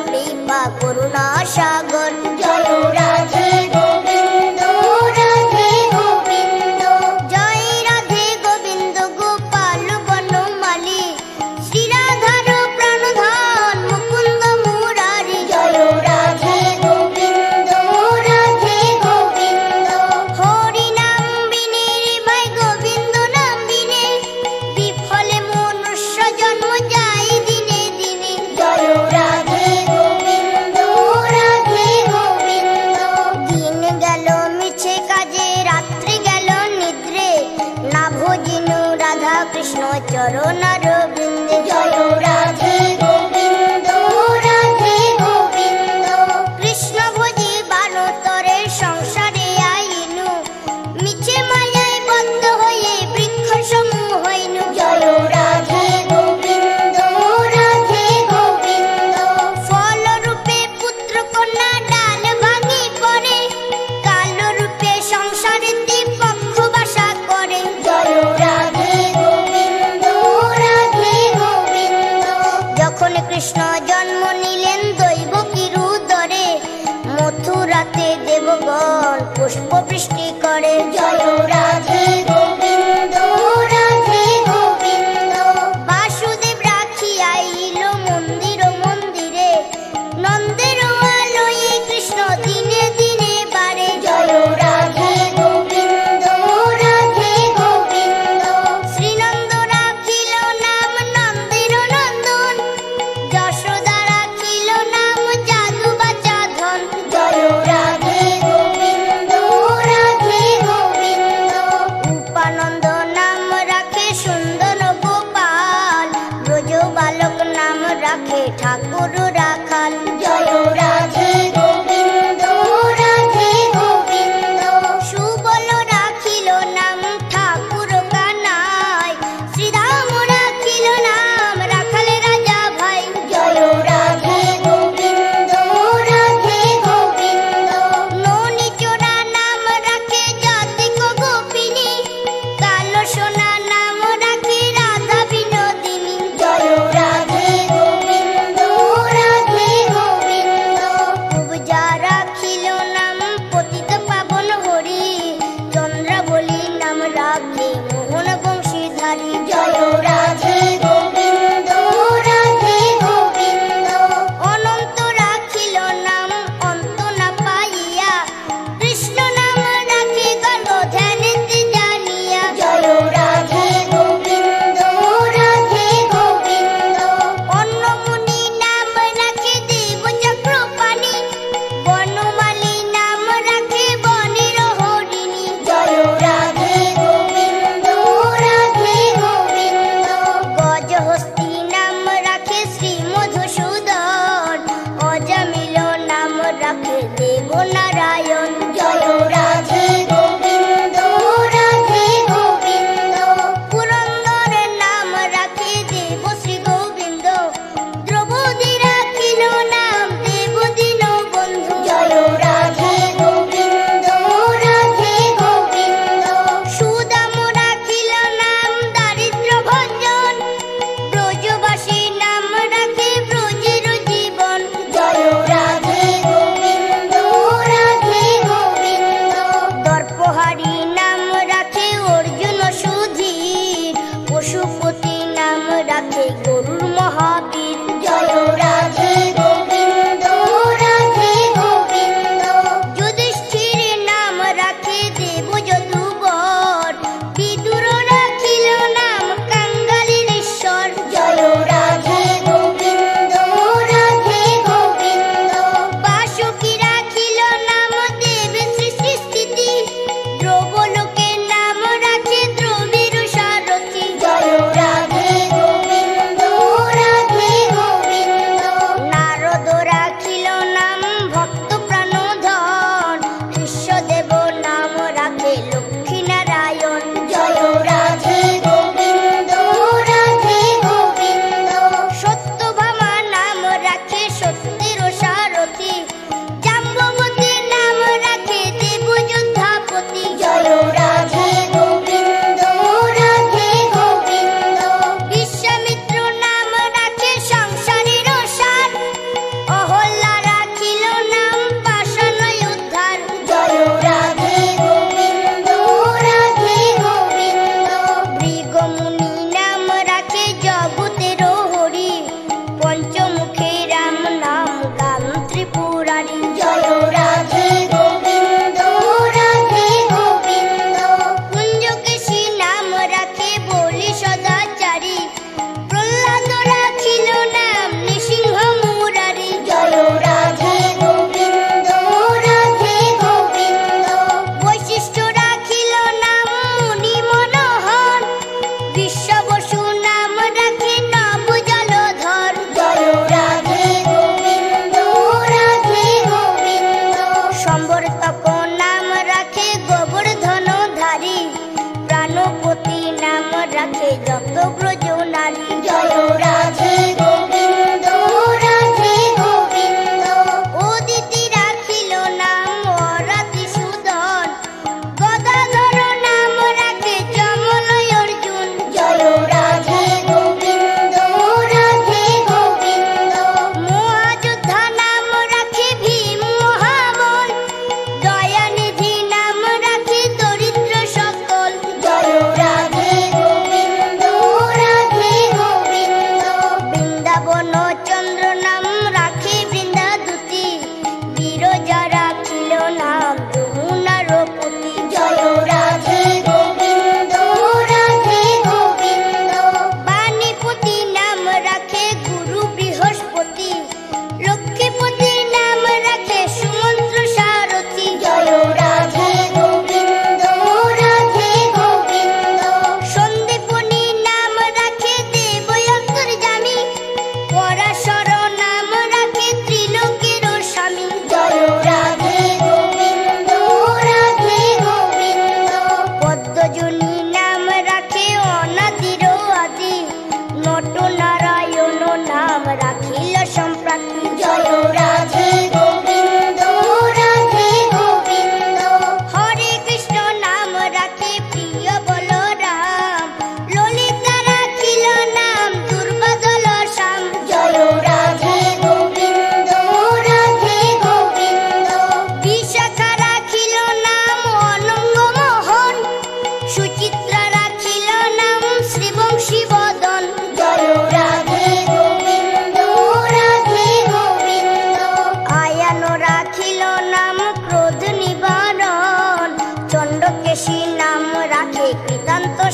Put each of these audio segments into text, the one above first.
কৃপা করুণা সাগর। জয় রাধে গোবিন্দ রাধে গোবিন্দ, জয় রাধে গোবিন্দ গোপাল বনমালী, শ্রীরাধার প্রাণধন মুকুন্দ মুরারি। জয় রাধে গোবিন্দ রাধে গোবিন্দ, হরি নাম বিনে রে ভাই গোবিন্দ নাম বিনে, বিফলে মনুষ্য জন্ম যায় দিনে দিনে। জয় রাধে গোবিন্দ রাধে গোবিন্দ, দিন গেল মিছে কাজে রাত্রি গেল নিদ্রে, না ভজিনু রাধা কৃষ্ণ চরণার বৃন্দে। জয় রাধে গোবিন্দ রাধে গোবিন্দ, কৃষ্ণ ভজি বালতরে সংসারে আইনু, মিছে মায়ায় বদ্ধ হয়ে বৃক্ষ সমূহ হইনু। জয় রাধে গোবিন্দ রাধে গোবিন্দ, ফল রূপে পুত্র কন্যা ডাল ভাঙি পড়ে, কাল রূপে সংসারেতে পক্ষ বাসা করে। জয় রাধে গোবিন্দ রাধে গোবিন্দ, যখন কৃষ্ণ জন্ম নিলেন দৈবকীর উদরে, মথুরাতে দেবগণ পুষ্প বৃষ্টি করে। জয় রাধে গোবিন্দ রাধে গোবিন্দ, বাসুদেব রাখি আইল মন্দির মন্দিরে, নন্দের আলোয়ে কৃষ্ণ দিনে দিনে বাড়ে। জয় রাধে গোবিন্দ রাধে গোবিন্দ, শ্রীনন্দ রাখিল নাম নন্দের নন্দন, যশোদা রাখিল নাম যাদু বাচা ধন। জয় রাধে গোবিন্দ রাধে গোবিন্দ, উপানন্দ নাম রাখে সুন্দর গোপাল, ব্রজ বালক নাম রাখে ঠাকুর রাখাল। জয় রাধে গোবিন্দ রাধে গোবিন্দ, সুবল রাখিল নাম ঠাকুর কানাই, শ্রীরাম রাখিল নাম রাখাল রাজা ভাই। জয় রাধে গোবিন্দ রাধে গোবিন্দ, ননি চোরা নাম রাখে জাতিক গোপিনী, কালো সোনা নাম রাখে রাধা বিনোদিনী। জয় রাধে গোবিন্দ রাধে গোবিন্দ,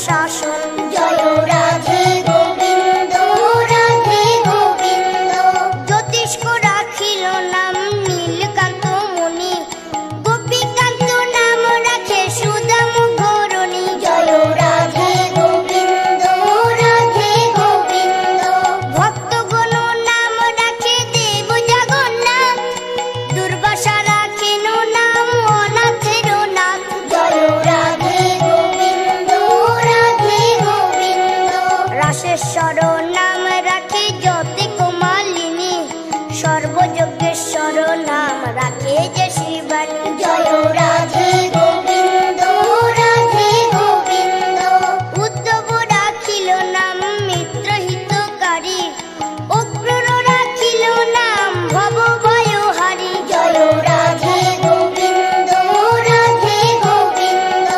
শাসন। জয় রাধে গোবিন্দ রাধে গোবিন্দ। জ্যোতিষ্ক রাখিল নাম নীলকান্ত মুনি, গোপীকান্ত নাম রাখে সুদাম ঘরণী। জয় রাধে গোবিন্দ রাধে গোবিন্দ। ভক্তগণ নাম রাখে দেব জগন্নাথ, দুর্বাসা রাখেন নাম অনাথের নাথ। জয় রাধে গোবিন্দ রাধে গোবিন্দ। রাসেশ্বর নাম রাখে জ্যোতি কুমালিনী, সর্বযজ্ঞেশ্বর নাম রাখে যে শিবানী। জয় রাধে গোবিন্দ রাধে গোবিন্দ। উদ্ধব রাখিল নাম মিত্রহিতকারী, অক্রূর রাখিল নাম ভব ভয়হারী। জয় রাধে গোবিন্দ রাধে গোবিন্দ।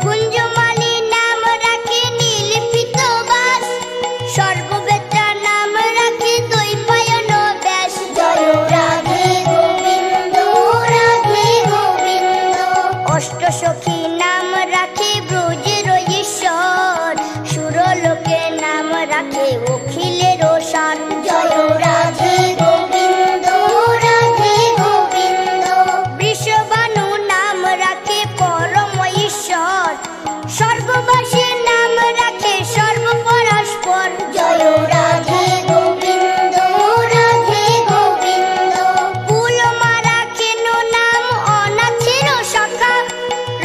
কুঞ্জমালী নাম রাখে নীলপিত বাস, সর্ববেত্রা নাম রাখে দ্বৈপায়ন ব্যাস। জয় রাধে গোবিন্দ রাধে গোবিন্দ। অষ্টসখী নাম রাখে ব্রজের ঈশ্বর, সুরলোকে নাম রাখে অখিলের সার। জয় রাধে গোবিন্দ রাধে গোবিন্দ। বৃষভানু নাম রাখে পরম ঈশ্বর, স্বর্গবাসী নাম রাখে সর্বপরাস্পর। জয় রাধে গোবিন্দ রাধে গোবিন্দ। কুলমা রাখেন নাম অনাথের সখা,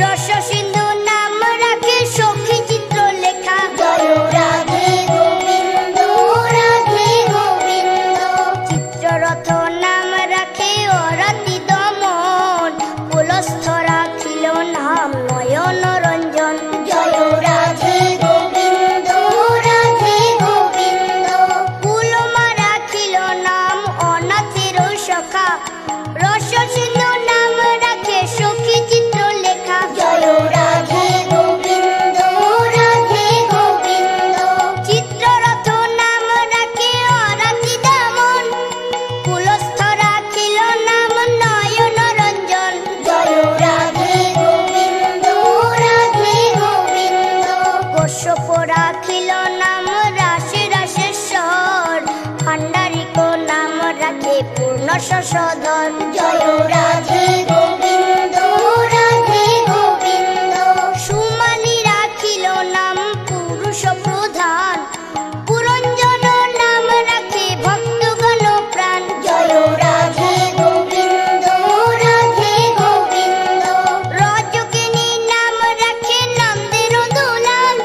রস সিন্ধু নাম রাখে সখী চিত্র লেখা। জয় রাধে গোবিন্দ রাধে গোবিন্দ। চিত্ররথ নাম রাখে অরাতি দমন, পুলস্থ রাখিল নাম নয়ন রঞ্জন। জয় রাধে গোবিন্দ রাধে গোবিন্দ। কুলমা রাখিল নাম অনাথের সখা, রস সিন্ধু নাম রাখে সখী চিত্র লেখা। জয় রাধে গোবিন্দ রাধে গোবিন্দ। চিত্ররথ নাম রাখে অরাতি দমন, পুলস্থ রাখিল নাম নয়ন রঞ্জন। জয় রাধে গোবিন্দ রাধে গোবিন্দ। কশ্যপ রাখিল নাম রাশি রাশেশ্বর, ভাণ্ডারিক নাম রাখে পূর্ণ শশধর। জয় রাধে গোবিন্দ রাধে গোবিন্দ। সুমালি রাখিল নাম পুরুষ প্রধান, পুরঞ্জন নাম রাখে ভক্তগণ প্রাণ। জয় রাধে গোবিন্দ রাধে গোবিন্দ। রজকিনী নাম রাখে নন্দের দুলাল,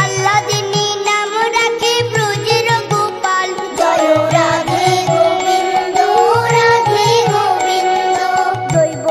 আল্লাদিনী নাম রাখে ব্রজের গোপাল। জয় রাধে গোবিন্দ রাধে গোবিন্দ। দৈব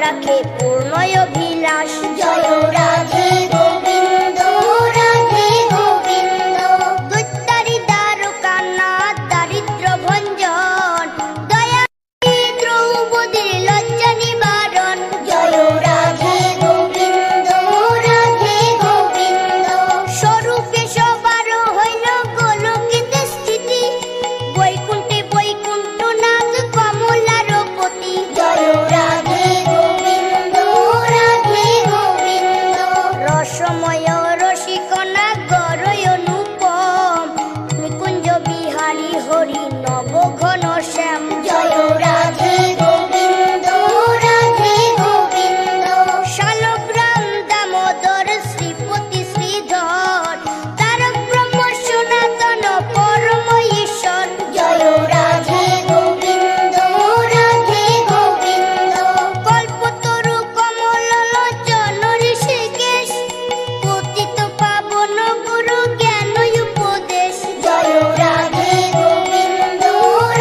রাখে পূর্ণ অভিলাষ। জয় রাধে গোবিন্দ রাধে গোবিন্দ। দৈত্যারি দ্বারকানাথ দারিদ্র ভঞ্জন, দয়া দ্রৌপদীর লজ্জা নিবারণ। জয় রাধে গোবিন্দ রাধে গোবিন্দ। স্বরূপে সবার হইল গোলকিতে স্থিতি, বৈকুণ্ঠে বৈকুণ্ঠনাথ কমলার পতি। জয় রাধে গোবিন্দ রাধে গোবিন্দ। রসময় রসিকনা গরয় অনুপম, নিকুঞ্জ বিহারী হরি নব ঘন শ্যাম। জয় রাধে গোবিন্দ রাধে গোবিন্দ। শালগ্রাম দামোদর শ্রীপতি শ্রীধর, তারক ব্রহ্ম সনাতন পরম ঈশ্বর। জয় রাধে গোবিন্দ রাধে গোবিন্দ। কল্পতরু কমল লোচন ঋষিকেশ, পতিত পাবন গুরু জ্ঞান উপদেশ। জয় রাধে গোবিন্দ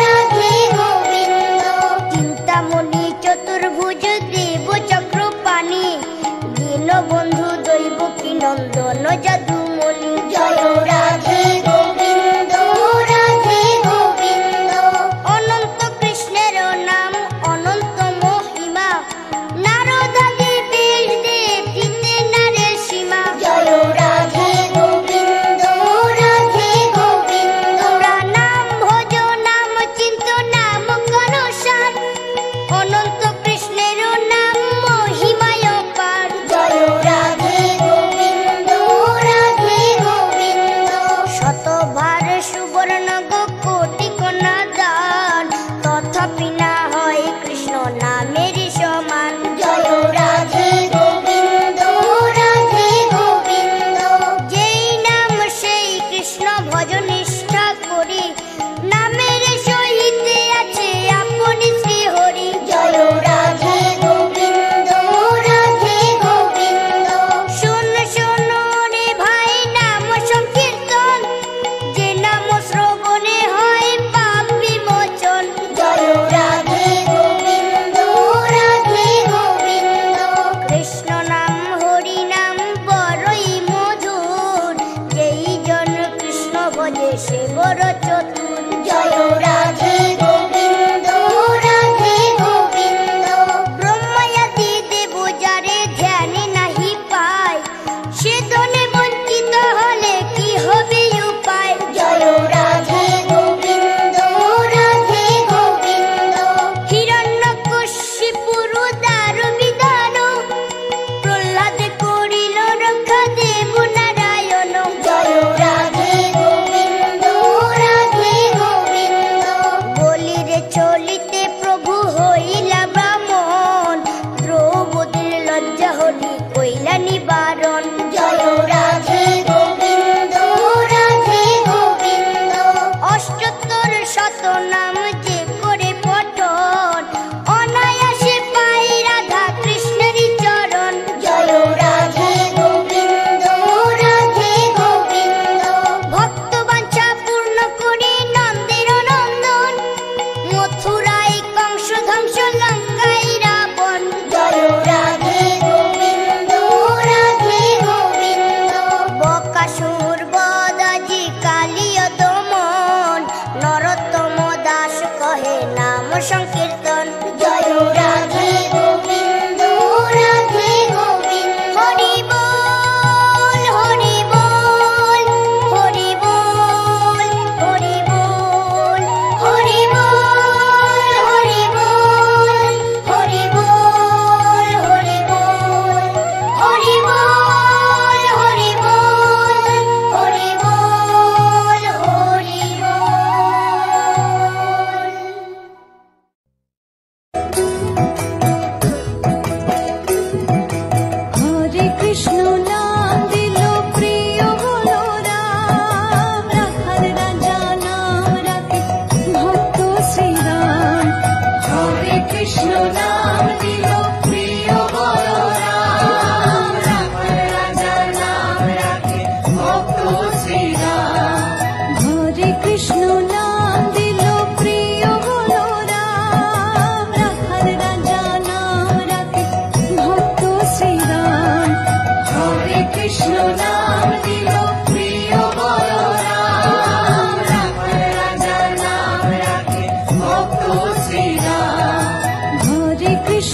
রাধে গোবিন্দ। চিন্তামণি চতুর্ভুজ দেব চক্রপাণি, দীনবন্ধু দৈবকী নন্দন যদুমণি। জয় রাধে গোবিন্দ রাধে গোবিন্দ। অনন্ত কৃষ্ণের নাম অনন্ত মহিমা, নারদাদি বেশ দেব দিতে নারের সীমা। জয় রাধে গোবিন্দ রাধে গোবিন্দ। তোমরা নাম ভজ নাম চিন্ত নাম কর সার, অনন্ত কৃষ্ণের নাম মহিমায় পার। জয় রাধে গোবিন্দ রাধে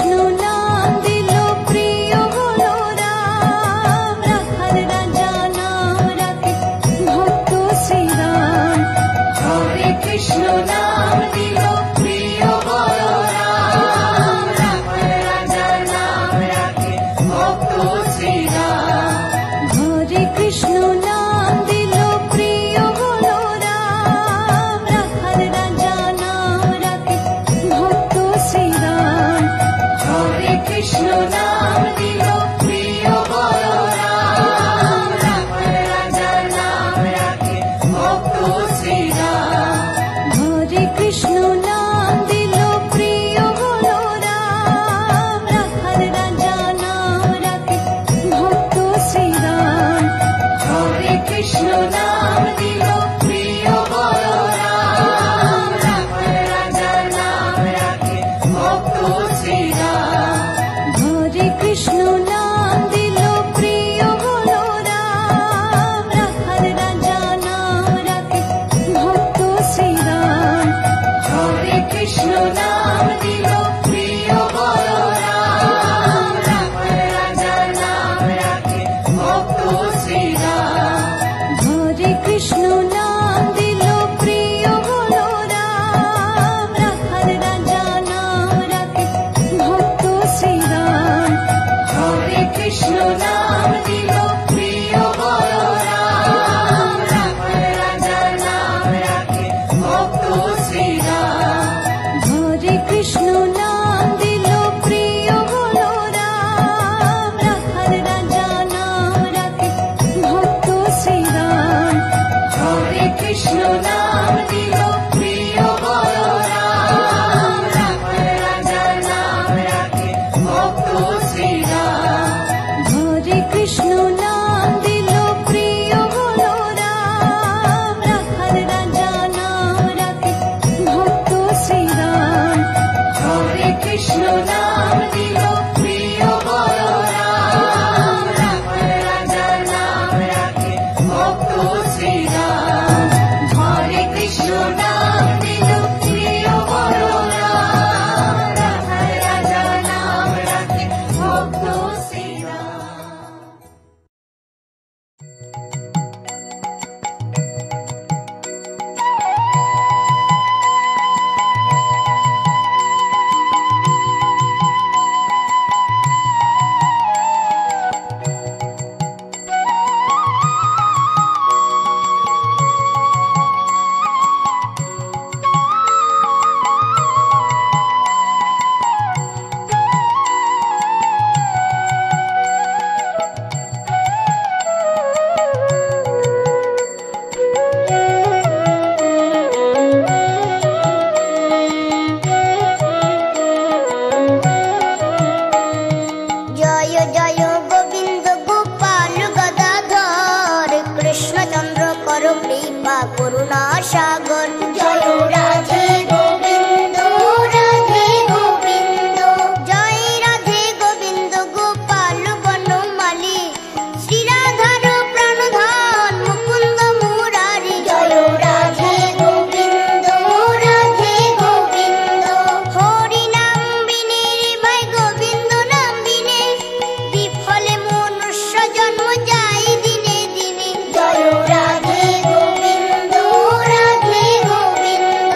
কৃষ্ণ নাম দিল প্রিয় বলরাম, রাখাল রাজা নাম রাখে ভক্ত শ্রীরাম। হরে কৃষ্ণ নাম দিল প্রিয় বলরাম, রাখাল রাজা নাম রাখে ভক্ত শ্রীরাম। হরে কৃষ্ণ নাম দিল প্রিয় বলরাম, রাখাল রাজা নাম রাখে ভক্ত শ্রীরাম। হরে কৃষ্ণ নাম দিল প্রিয় বলরাম, রাখাল রাজা নাম রাখে ভক্ত শ্রীরাম। হরে কৃষ্ণ নাম দিল প্রিয় বলরাম, রাখাল রাজা নাম রাখে ভক্ত শ্রীরাম। হরে কৃষ্ণ নাম দিল প্রিয় বলরাম, রাখাল রাজা নাম রাখে ভক্ত শ্রীরাম। হরে কৃষ্ণ নাম দিল প্রিয় বলরাম, রাখাল রাজা নাম রাখে ভক্ত শ্রীরাম। হরে কৃষ্ণ নাম দিল প্রিয় বলরাম, রাখাল রাজা নাম রাখে ভক্ত শ্রীরাম। হরে কৃষ্ণ নাম দিল প্রিয় বলরাম, রাখাল রাজা নাম রাখে ভক্ত শ্রীরাম। হরে কৃষ্ণ নাম দিল প্রিয় বলরাম, রাখাল রাজা নাম রাখে ভক্ত শ্রীরাম। হরে কৃষ্ণ নাম দিল প্রিয় বলরাম, রাখাল রাজা নাম রাখে ভক্ত শ্রীরাম। হরে কৃষ্ণ নাম দিল প্রিয় বলরাম, রাখাল রাজা নাম রাখে ভক্ত শ্রীরাম। হরে কৃষ্ণ নাম দিল প্রিয় বলরাম, রাখাল রাজা নাম রাখে ভক্ত শ্রীরাম। হরে কৃষ্ণ নাম দিল প্রিয় বলরাম, রাখাল রাজা নাম রাখে ভক্ত শ্রীরাম। হরে কৃষ্ণ নাম দিল প্রিয় বলরাম, রাখাল রাজা নাম রাখে ভক্ত জয় জয় গোবিন্দ গোপাল গদাধর, কৃষ্ণচন্দ্র কর কৃপা করুণা সাগর। জয় রাধে গোবিন্দ রাধে গোবিন্দ, জয় রাধে গোবিন্দ গোপাল বনমালী, শ্রীরাধার প্রাণধন মুকুন্দ মুরারি। জয় রাধে গোবিন্দ রাধে গোবিন্দ, হরি নাম বিনে ভাই গোবিন্দ নাম বিনে, বিফলে মনুষ্য জন্ম যায় দিনে দিনে। জয় রাধে গোবিন্দ রাধে গোবিন্দ,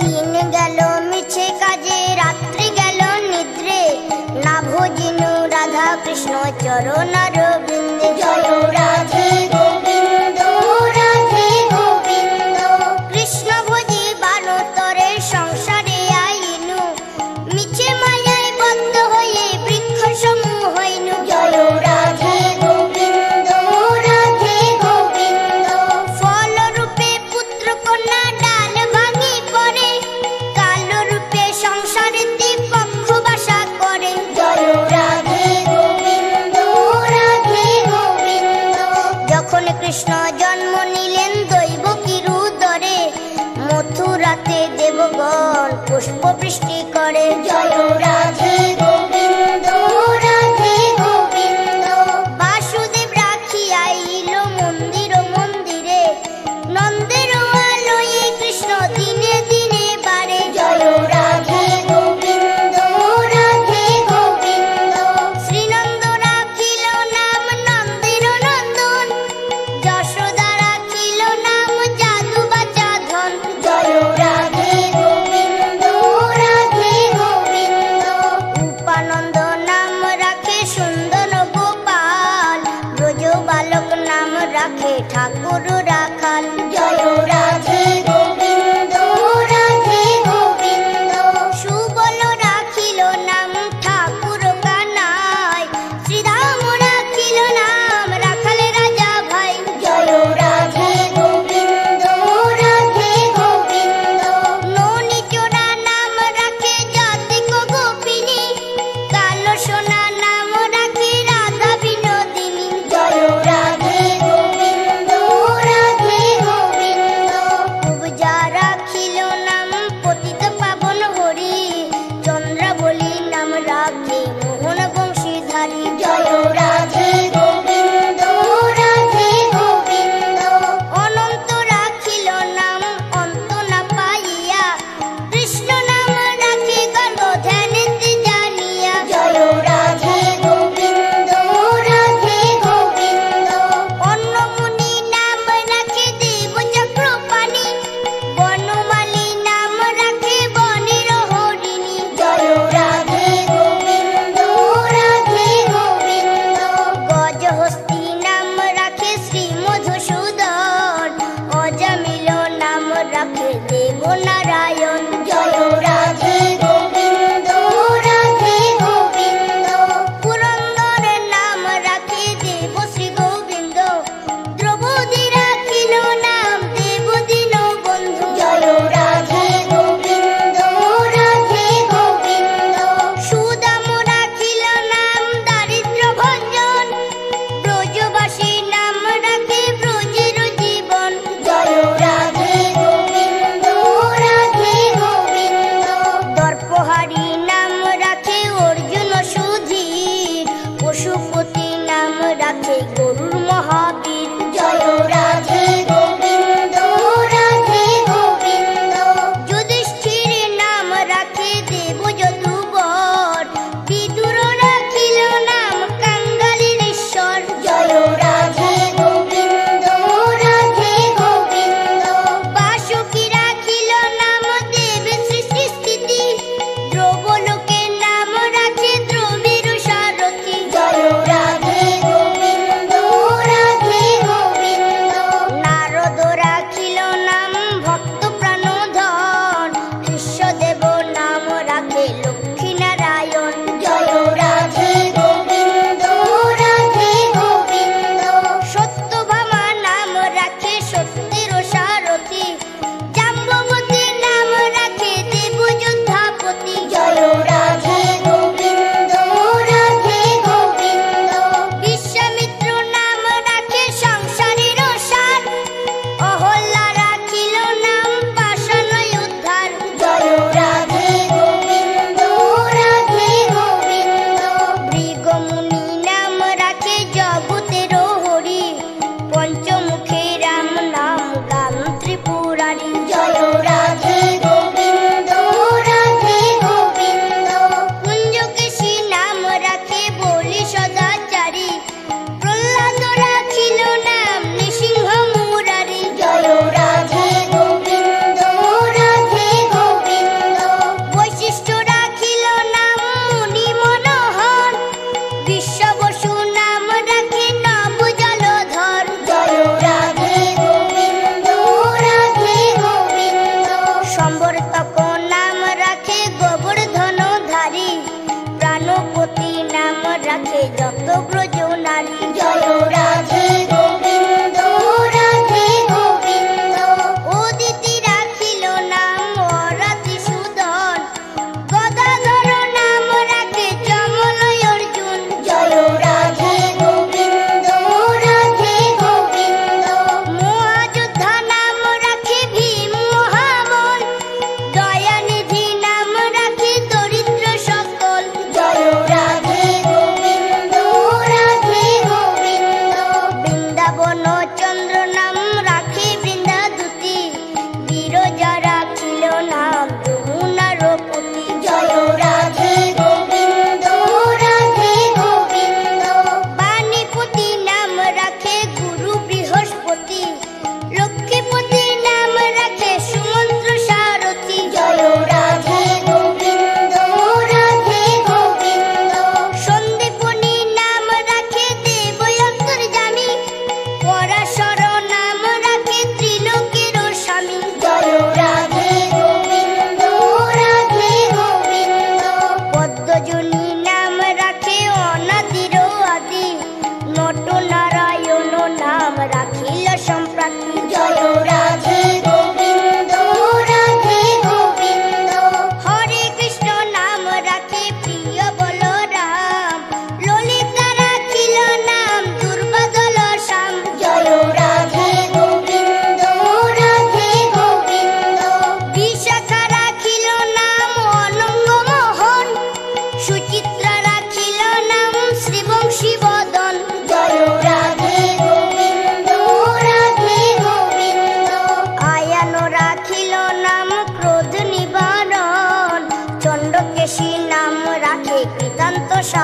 দিন গেল মিছে কাজে রাত্রি গেল নিদ্রে, না ভজিনু রাধা কৃষ্ণ চরণার বৃন্দে। জয় রাধে গোবিন্দ রাধে গোবিন্দ, কৃষ্ণ ভজি বানতরে সংসারে আইনু, মিছে মায়ায় বদ্ধ হয়ে বৃক্ষ সমূহ হইনু। জয় রাধে গোবিন্দ রাধে গোবিন্দ, ফল রূপে পুত্র কন্যা ডাল ভাঙি পড়ে, কাল রূপে সংসারেতে পক্ষ বাসা করে। জয় রাধে গোবিন্দ রাধে মোহন বংশীধারী। জয় রাধে গোবিন্দ রাধে গোবিন্দ। অনন্ত রাখিল নাম অন্ত না পাইয়া, কৃষ্ণ নাম রাখি গর্ব ধ্যানেতে জানিয়া। জয় রাধে গোবিন্দ রাধে গোবিন্দ। অন্নমুনি নাম রাখে দেব চক্রপাণি, বনমালী নাম রাখে বনের হরিণী। জয় রাধে গোবিন্দ রাধে গোবিন্দ। গজহস্তি নাম রাখে শ্রী মধুসূদন, অজামিল নাম রাখে দেব নারায়ণ। জয় রাধে গোবিন্দ রাধে গোবিন্দ। পুরন্দর নাম রাখে দেব শ্রী গোবিন্দ, দ্রৌপদী রাখিল নাম দেব দীনবন্ধু। জয় রাধে গোবিন্দ রাধে গোবিন্দ। সুদাম রাখিল নাম দারিদ্র ভঞ্জন, ব্রজবাসী নাম রাখে ব্রজের জীবন। জয় রাধে গোবিন্দ রাধে গোবিন্দ। দর্পহারি নাম রাখে অর্জুন সুধীর, পশুপতি নাম রাখে গরুর মহাবীর। জয় রাধে গোবিন্দ রাধে গোবিন্দ। যুধিষ্ঠির নাম রাখে দেব যদুবর, বিদুর রাখিল নাম কাঙ্গালির ঈশ্বর। জয় রাধে গোবিন্দ রাধে গোবিন্দ। বাসুকী রাখিল নাম দেব সৃষ্টি স্থিতি, দ্রবলোকের নাম রাখে দ্রবিড় সারথি। জয় রাধে গোবিন্দ রাধে গোবিন্দ। নারদ রাখিল নাম ভক্ত প্রাণধন, কৃষ্ণদেব নাম রাখে লক্ষ্মী নারায়ণ। জয় রাধে গোবিন্দ রাধে গোবিন্দ। সত্যভামা নাম রাখে সত্যের সারথি, জাম্ববতী নাম রাখে দেব যোদ্ধাপতি। জয় রাধে গোবিন্দ রাধে গোবিন্দ। বিশ্বামিত্র নাম রাখে সংসারের সার, অহল্যা রাখিল নাম পাষাণ উদ্ধার। জয় রাধে গোবিন্দ রাধে গোবিন্দ। মৃগমুনি নাম রাখে জগতের হরি, পঞ্চমুখে রাম নাম গান ত্রিপুরারি। জয় রাধে গোবিন্দ রাধে গোবিন্দ। কুঞ্জকেশী নাম রাখে বলি সদাচারী, প্রহ্লাদ রাখিল নাম নৃসিংহ মুরারি। জয় রাধে গোবিন্দ রাধে গোবিন্দ। বৈশিষ্ট্য রাখিল নাম মুনি মনোহর, বিশ্ববসু নাম রাখে নব জলধর। জয় রাধে গোবিন্দ রাধে গোবিন্দ। সম্বর্তক নাম রাখে গোবর্ধনধারী, প্রাণপতি নাম রাখে যত ব্রজ নারী। জয় রাধে গোবিন্দ রাধে গোবিন্দ। অদিতি রাখিল নাম অরাতি সুদন, গদাধর নাম রাখে যমলয় অর্জুন। জয় রাধে গোবিন্দ রাধে গোবিন্দ। মহাযোদ্ধা নাম রাখে ভীম মহাবল, দয়ানিধি নাম রাখে দরিদ্র সকল। জয় রাধে গোবিন্দ রাধে গোবিন্দ।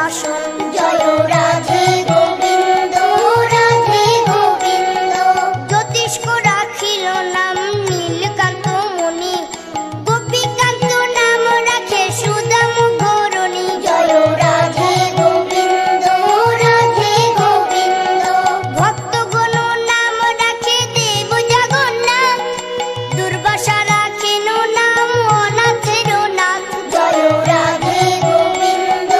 শাসন। জয় রাধে গোবিন্দ রাধে গোবিন্দ। জ্যোতিষ্ক রাখিল নাম নীলকান্ত মুনি, গোপীকান্ত নাম রাখে সুদাম ঘরণী। জয় রাধে গোবিন্দ রাধে গোবিন্দ। ভক্তগণ নাম রাখে দেব জগন্নাথ, দুর্বাসা রাখেন নাম অনাথের নাথ। জয় রাধে গোবিন্দ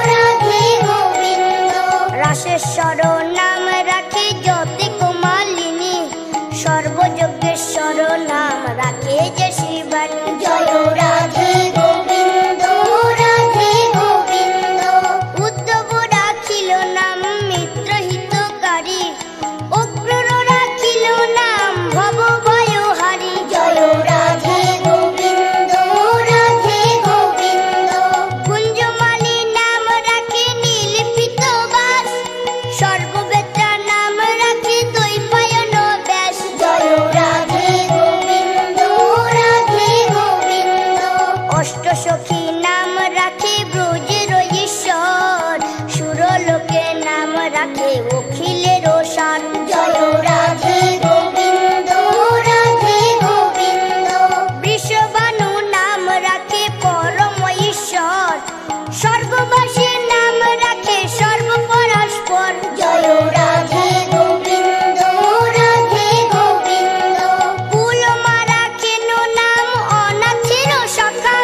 রাধে গোবিন্দ। রাসেশ্বর নাম রাখে জ্যোতিক মালিনী, সর্বযজ্ঞেশ্বর নাম রাখে যে শিবানী। জয় রাধে গোবিন্দ রাধে গোবিন্দ। উদ্ধব রাখিল নাম মিত্রহিতকারী, অক্রূর রাখিল নাম ভব ভয়হারী। জয় রাধে গোবিন্দ রাধে গোবিন্দ। কুঞ্জমালী নাম রাখে নীলপিত বাস, সর্ববেত্রা নাম রাখে দ্বৈপায়ন ব্যাস। জয় রাধে গোবিন্দ রাধে গোবিন্দ। অষ্টসখী নাম রাখে ব্রজের ঈশ্বর, সুরলোকে নাম রাখে অখিলের সার। জয় রাধে গোবিন্দ রাধে গোবিন্দ। বৃষভানু নাম রাখে পরম ঈশ্বর, স্বর্গবাসীর নাম রাখে সর্বপরাস্পর। জয় রাধে গোবিন্দ রাধে গোবিন্দ। কুলমা রাখেন নাম অনাথের সখা,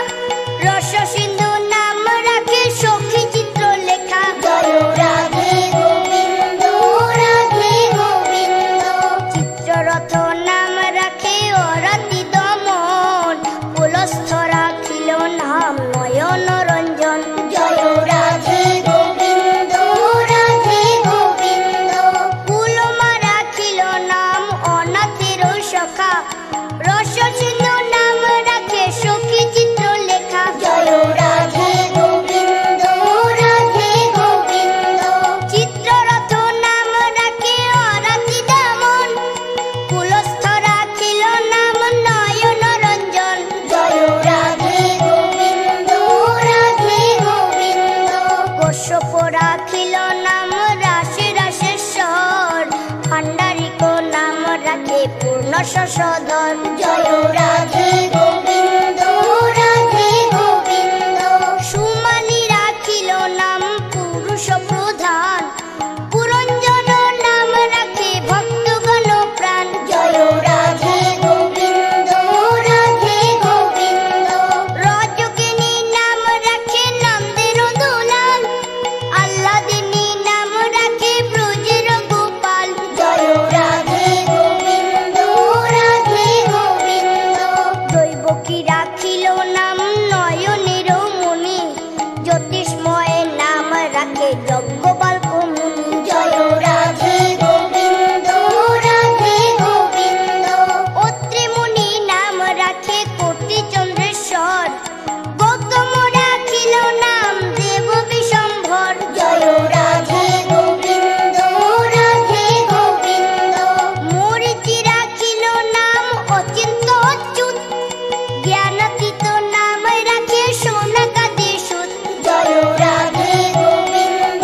রস সিন্ধু নাম রাখে সখী চিত্র লেখা। জয় রাধে গোবিন্দ রাধে গোবিন্দ। চিত্ররথ নাম রাখে অরাতি দমন, পুলস্থ রাখিল নাম নয়ন রঞ্জন। জয় রাধে গোবিন্দ রাধে গোবিন্দ। কুলমা রাখিল নাম অনাথের সখা, রস সিন্ধু নাম রাখে সখী চিত্র লেখা। জয় রাধে গোবিন্দ রাধে গোবিন্দ। চিত্ররথ নাম রাখে অরাতি দমন, কুলস্থ রাখিল নাম নয়ন রঞ্জন। জয় রাধে গোবিন্দ রাধে গোবিন্দ। কশ্যপ রাখিল নাম রাশি রাশেশ্বর, ভাণ্ডারিক নাম রাখে পূর্ণ শশধর। জয় রাধে গোবিন্দ রাধে গোবিন্দ। সুমানি রাখিল নাম পুরুষ প্রধান, পুরঞ্জন নাম রাখে ভক্তগণ প্রাণ। জয় রাধে গোবিন্দ রাধে গোবিন্দ। রজকিনী নাম রাখে নন্দের দুলাল, আল্লাদিনী নাম রাখে ব্রজের গোপাল। জয় রাধে গোবিন্দ রাধে গোবিন্দ। দৈবকী রাখিল নাম নয়নের মণি, জ্যোতিষ্ময় নাম রাখে যজ্ঞবাল্ক মুনি। জয় রাধে গোবিন্দ রাধে গোবিন্দ। অত্রি মুনি নাম রাখে কোটি চন্দ্রেশ্বর, গৌতম রাখিল নাম দেব বিশম্ভর। জয় রাধে গোবিন্দ রাধে গোবিন্দ। মরীচি রাখিল নাম অচিন্ত অচ্যুত, জ্ঞানাতীত নাম রাখে সৌনকাদি সুত। জয় রাধে গোবিন্দ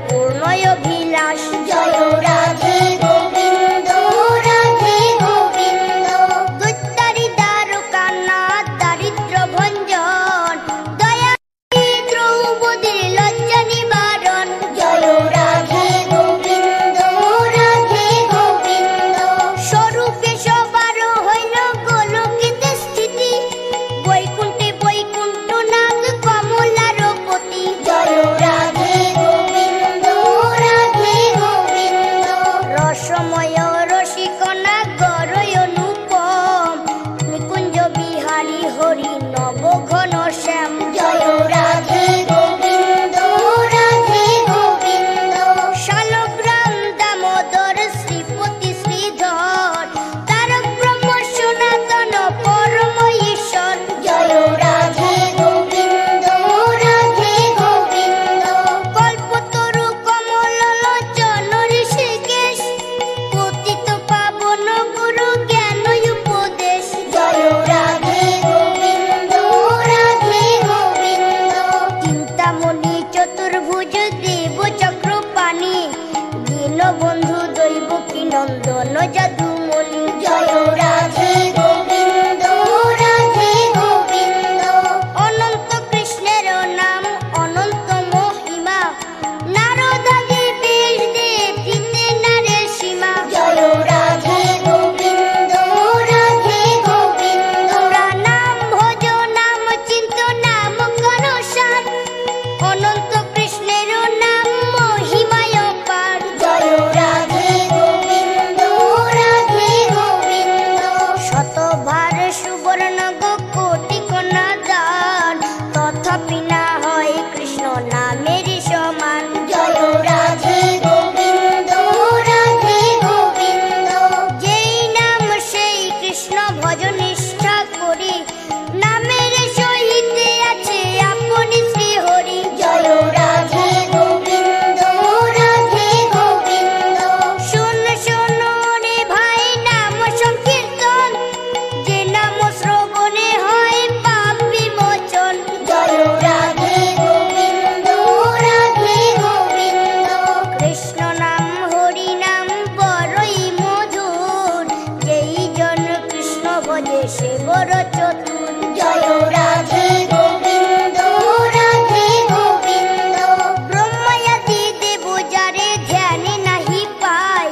পূর্ণয় অভিলাষ। জয় রাধে গোবিন্দ রাধে গোবিন্দ। দৈত্যারি দ্বারকানাথ দারিদ্র ভঞ্জন, দয়া দ্রৌপদীর লজ্জা নিবারণ। জয় রাধে গোবিন্দ রাধে গোবিন্দ। স্বরূপে সবার হইল গোলকিতে স্থিতি, বৈকুণ্ঠে বৈকুণ্ঠনাথ কমলার পতি। জয় রাধে গোবিন্দ রাধে গোবিন্দ। রসময় রসিকনা গরয় অনুপম, নিকুঞ্জ বিহারী হরি নব ঘন শ্যাম। জয় রাধে গোবিন্দ রাধে গোবিন্দ। শালগ্রাম দামোদর শ্রীপতি শ্রীধর, তারক ব্রহ্ম সনাতন পরম ঈশ্বর। জয় রাধে গোবিন্দ রাধে গোবিন্দ। কল্পতরু কমল লোচন ঋষিকেশ, পতিত পাবন গুরু জ্ঞান উপদেশ। জয় রাধে গোবিন্দ রাধে গোবিন্দ। চিন্তামণি চতুর্ভুজ দেব চক্রপাণি, দীনবন্ধু দৈবকী নন্দন যদুমণি। জয় রাধে গোবিন্দ রাধে গোবিন্দ। অনন্ত কৃষ্ণের নাম অনন্ত মহিমা, নারদাদি বেশ দেব দিতে নারে সীমা। জয় রাধে গোবিন্দ রাধে গোবিন্দ। তোমরা নাম ভজ নাম চিন্ত নাম কর সার, অনন্ত কৃষ্ণের নাম মহিমায় পার। জয় রাধে গোবিন্দ রাধে গোবিন্দ। শতভার সুবর্ণ কোটি কন্যা দান, তথাপি না হয় কৃষ্ণ নামের সমান। জয় রাধে গোবিন্দ রাধে গোবিন্দ। যেই নাম সেই কৃষ্ণ ভজ নিষ্ঠা করি, নামের সহিতে আছে আপনি শ্রী হরি। জয় রাধে গোবিন্দ রাধে গোবিন্দ। শোন শোন রে ভাই নাম সংকীর্তন, যে নাম শ্রবণে হয় পাপ বিমোচন। জয় রাধে গোবিন্দ রাধে গোবিন্দ। কৃষ্ণ নাম হরি নাম বড়ই মধুর, যেই জন কৃষ্ণ ভজে সে বড় চতুর। জয় রাধে গোবিন্দ রাধে গোবিন্দ। ব্রহ্মায়াদি দেব যারে ধ্যানে নাহি পায়,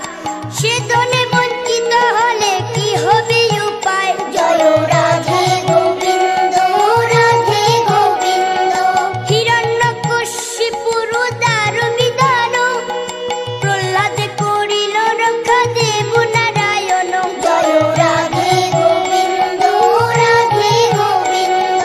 সে ধনে বঞ্চিত হলে কি হবে উপায়। জয় রাধে গোবিন্দ রাধে গোবিন্দ। হিরণ্যকশিপুর দ্বার বিধান, প্রহ্লাদ করিল রক্ষা দেব নারায়ণ। জয় রাধে গোবিন্দ রাধে গোবিন্দ।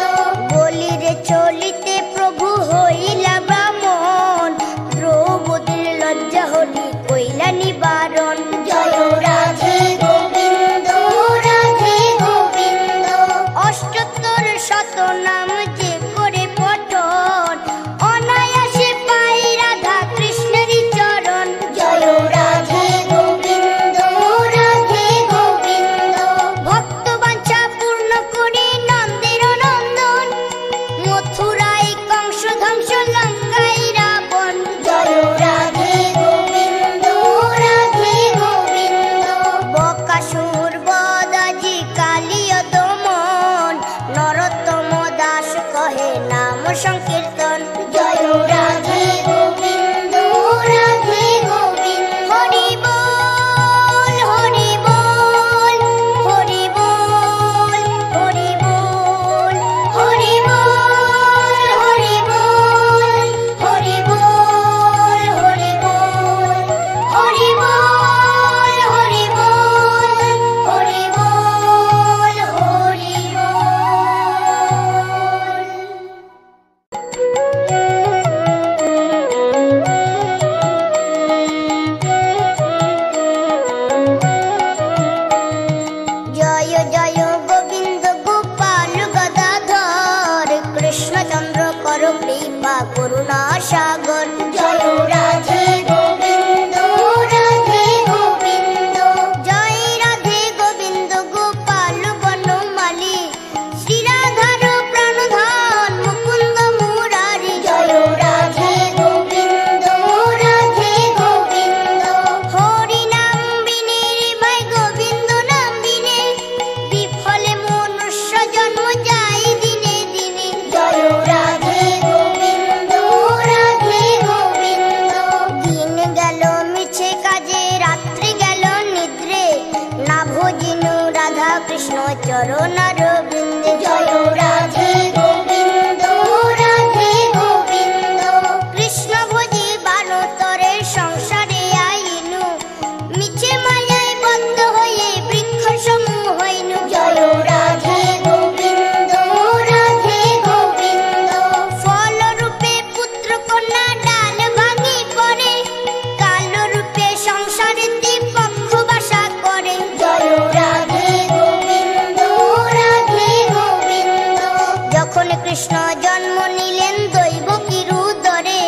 তখন কৃষ্ণ জন্ম নিলেন দৈবকীর উদরে,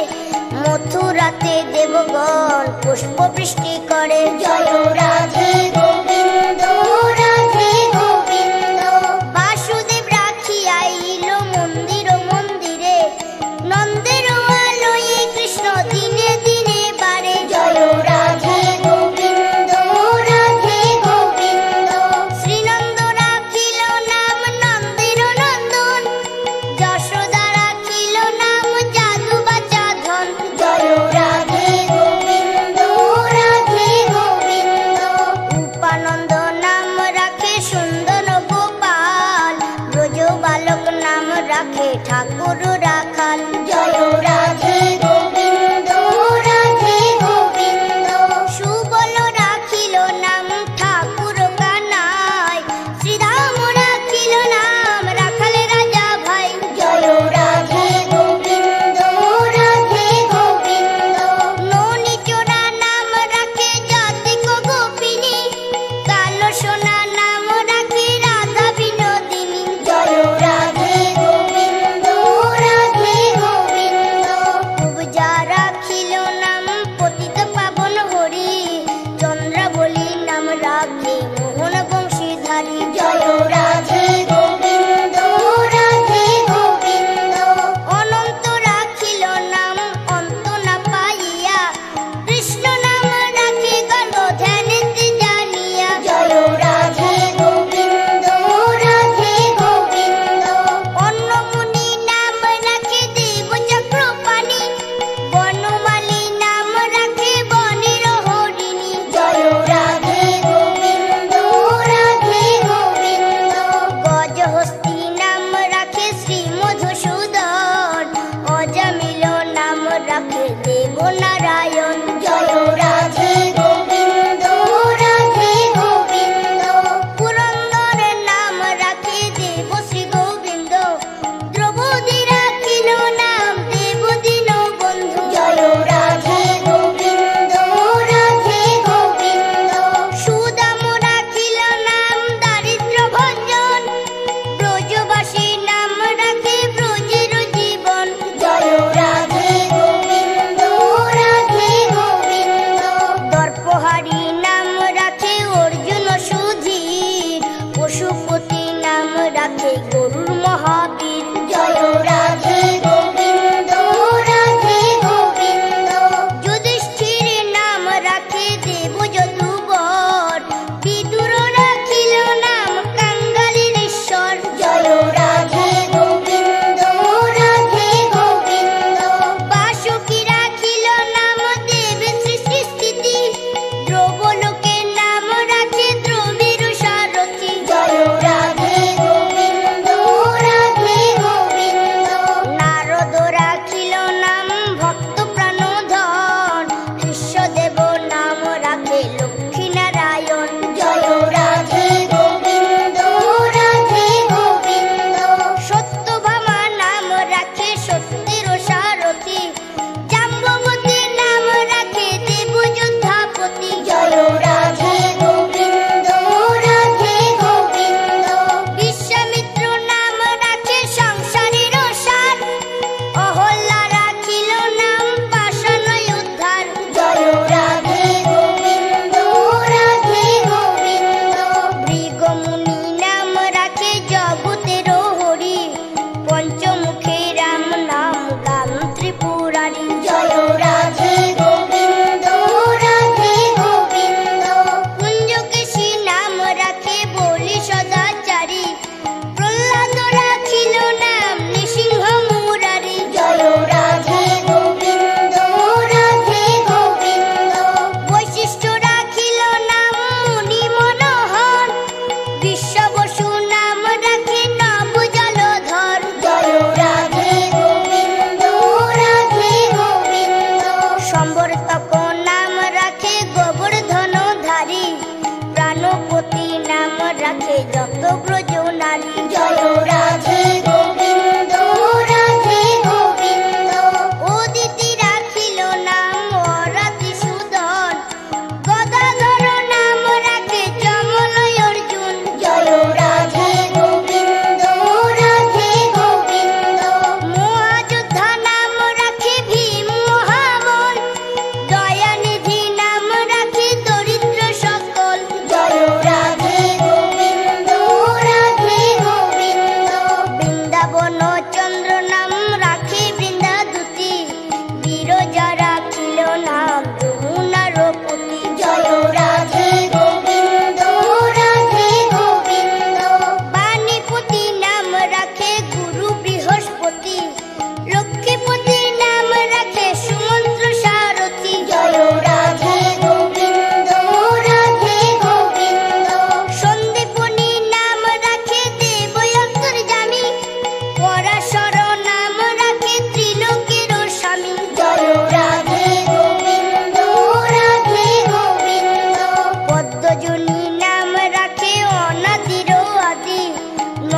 মথুরাতে দেবগণ পুষ্প বৃষ্টি করে। জয় রাধে গোবিন্দ রাধে গোবিন্দ। বাসুদেব রাখিয়া আইল মন্দির মন্দিরে, নন্দের আলোয়ে কৃষ্ণ দিনে দিনে বাড়ে। জয় রাধে গোবিন্দ রাধে গোবিন্দ। শ্রীনন্দ রাখিল নাম নন্দের নন্দন, যশোদা রাখিল নাম জাদু বাচা ধন। জয় রাধে গোবিন্দ রাধে গোবিন্দ। উপানন্দ নাম রাখে সুন্দর গোপাল, ব্রজ বালক নাম রাখে ঠাকুর রাখাল। জয় রাধে গোবিন্দ রাধে গোবিন্দ। সুবল রাখিল নাম ঠাকুর কানাই, শ্রীরাম রাখিল নাম রাখাল রাজা ভাই। জয় রাধে গোবিন্দ রাধে গোবিন্দ। ননী চোরা নাম রাখে জাতিক গোপিনী, কালো সোনা নাম রাখে রাধা বিনোদিনী। জয় রাধে গোবিন্দ রাধে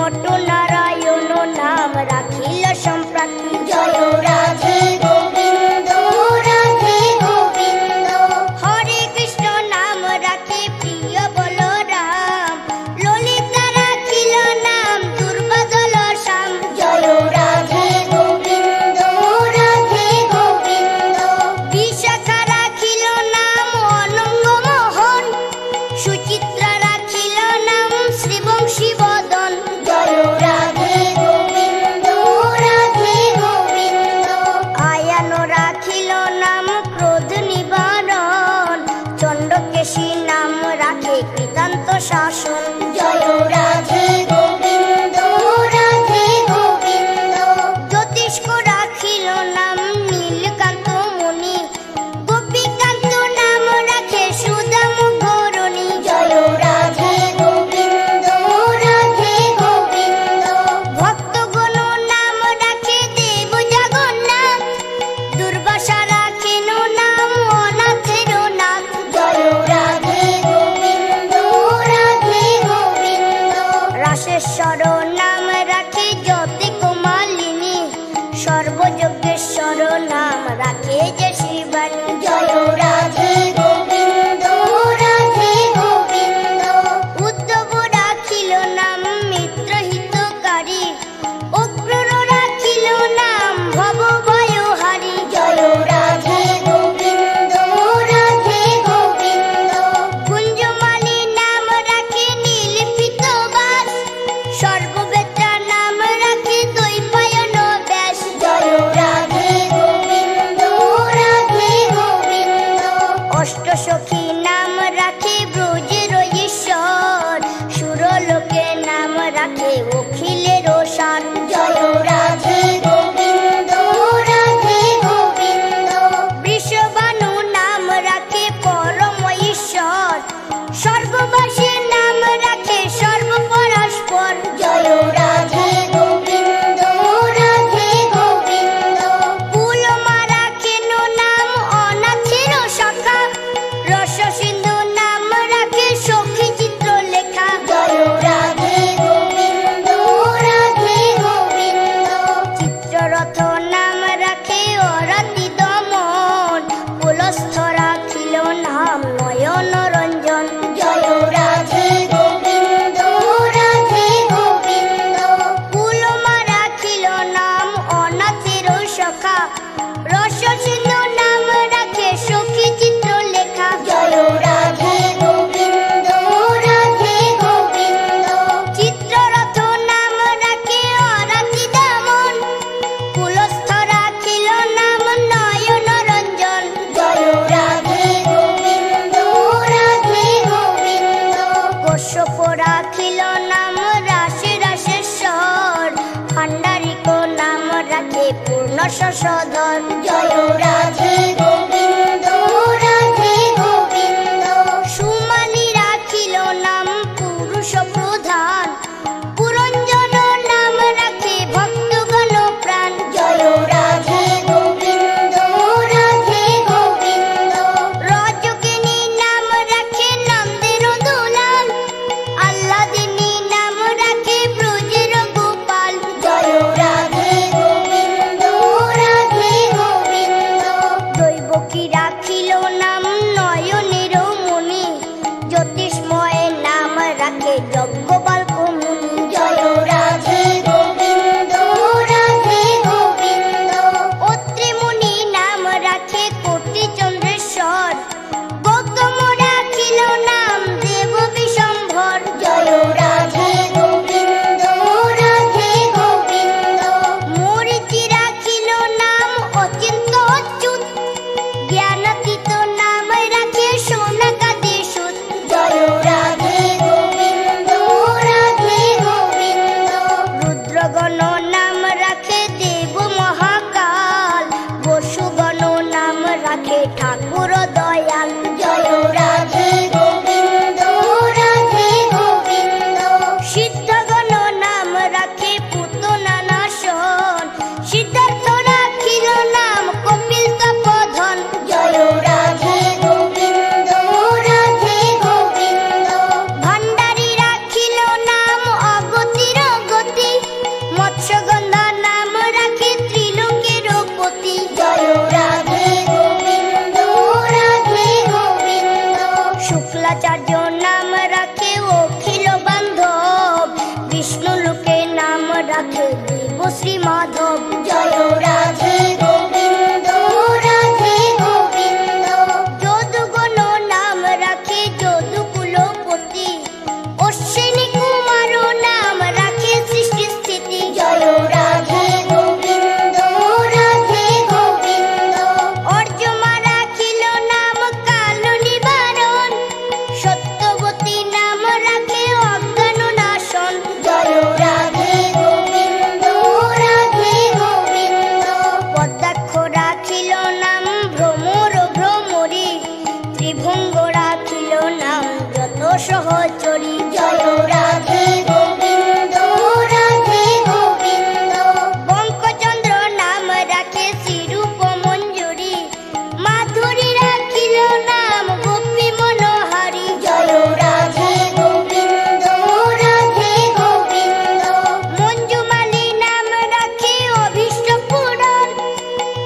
নট নারায়ণ নাম রাখিল সম্প্রাতি জয় রাধে গোবিন্দ রাধে গোবিন্দ হরে কৃষ্ণ নাম রাখে প্রিয় বলরাম ললিতা রাখিল নাম দুর্বদল শ্যাম জয় রাধে গোবিন্দ রাধে গোবিন্দ বিশাখা রাখিল নাম অনঙ্গ মোহন সুচিত্রা রাখিল নাম শ্রীবংশী বদন জয় রাধে গোবিন্দ রাধে গোবিন্দ আয়ান রাখিল নাম ক্রোধ নিবারণ চণ্ডকেশী নাম রাখে কৃতান্ত শাসন জয় রাধে গোবিন্দ রাধে গোবিন্দ জ্যোতিষ্ক রাখিল নাম নীলকান্ত মুনি গোপীকান্ত নাম রাখে সুদাম গৌরণী জয় রাধে গোবিন্দ রাধে গোবিন্দ ভক্তগণ নাম রাখে দেব জগন্নাথ দুর্বাসা রাখেন নাম অনাথের নাথ জয় রাধে গোবিন্দ রাধে গোবিন্দ রাসেশ্বর নাম রাখে জ্যোতি কুমালিনী সর্বযজ্ঞেশ্বর নাম রাখে যে শিবানী জয় রাধে গোবিন্দ রাধে গোবিন্দ উদ্ধব রাখিল নাম মিত্রহিতকারী অক্রূর রাখিল নাম ভব ভয়হারী জয় রাধে গোবিন্দ রাধে গোবিন্দ কুঞ্জমালী নাম রাখে নীলপিত বাস সর্ববেত্রা নাম রাখে দ্বৈপায়ন ব্যাস জয় রাধে গোবিন্দ রাধে গোবিন্দ অষ্টসখী নাম রাখে ব্রজের ঈশ্বর সুরলোকে নাম রাখে অখিলের সার জয় রাধে গোবিন্দ রাধে গোবিন্দ বৃষভানু নাম রাখে পরম ঈশ্বর সর্ববাসী নাম রাখে সর্বপরস্পর জয় রাধে গোবিন্দ রাধে গোবিন্দ কুলমা রাখেন নাম অনাথের সখা রস সিন্ধু নাম রাখে সখী চিত্র লেখা জয় রাধে গোবিন্দ রাধে গোবিন্দ চিত্ররথ নাম রাখে অরাতি দমন পুলস্থ রাখিল নাম নয়ন রঞ্জন জয় রাধে গোবিন্দ রাধে গোবিন্দ কুলমা রাখিল নাম অনাথের সখা রস সিন্ধু নাম রাখে সখী চিত্র লেখা জয় রাধে গোবিন্দ রাধে গোবিন্দ চিত্ররথ নাম রাখে অরাতি দমন কুলস্থ রাখিল নাম নয়ন রঞ্জন জয় রাধে গোবিন্দ রাধে গোবিন্দ কশ্যপ রাখিল নাম রাশি রাশেশ্বর ভাণ্ডারিক নাম রাখে পূর্ণ শশধর জয় রাধে গোবিন্দ রাধে গোবিন্দ সুমালি রাখিল নাম পুরুষ প্রধান পুরঞ্জন নাম রাখে ভক্তগণ প্রাণ জয় রাধে গোবিন্দ রাধে গোবিন্দ রজকিনী নাম রাখে নন্দের দুলাল আল্লাদিনী নাম রাখে ব্রজের গোপাল জয় রাধে গোবিন্দ রাধে গোবিন্দ অশ্বগন্ধা নাম রাখে ত্রিলোকের পতি। জয় রাধে গোবিন্দ রাধে গোবিন্দ। শুক্লাচার্য নাম রাখে অখিল বান্ধব, বিষ্ণু লোকে নাম রাখে দেবশ্রী মাধব। জয় রাধে গোবিন্দ রাধে গোবিন্দ। যদুগণ নাম রাখে যদুকুলপতি, অশ্বিনী কুমার নাম রাখে সৃষ্টি স্থিতি। জয় রাধে গোবিন্দ রাধে গোবিন্দ। অর্জমা রাখিল নাম কাল নিবারণ, সত্যবতী নাম রাখে অজ্ঞান নাশন। জয় রাধে গোবিন্দ রাধে গোবিন্দ। পদ্মাক্ষ রাখিল নাম ভ্রমর ভ্রমরী, ত্রিভঙ্গ রাখিল নাম যত সহচরী। জয় রাধে গোবিন্দ রাধে গোবিন্দ। বঙ্কচন্দ্র নাম রাখে শ্রীরূপ মঞ্জুরি, মাধুরী রাখিল নাম গোপী মনোহারী। জয় রাধে গোবিন্দ রাধে গোবিন্দ। মঞ্জুমালী নাম রাখে অভীষ্ট পূরণ,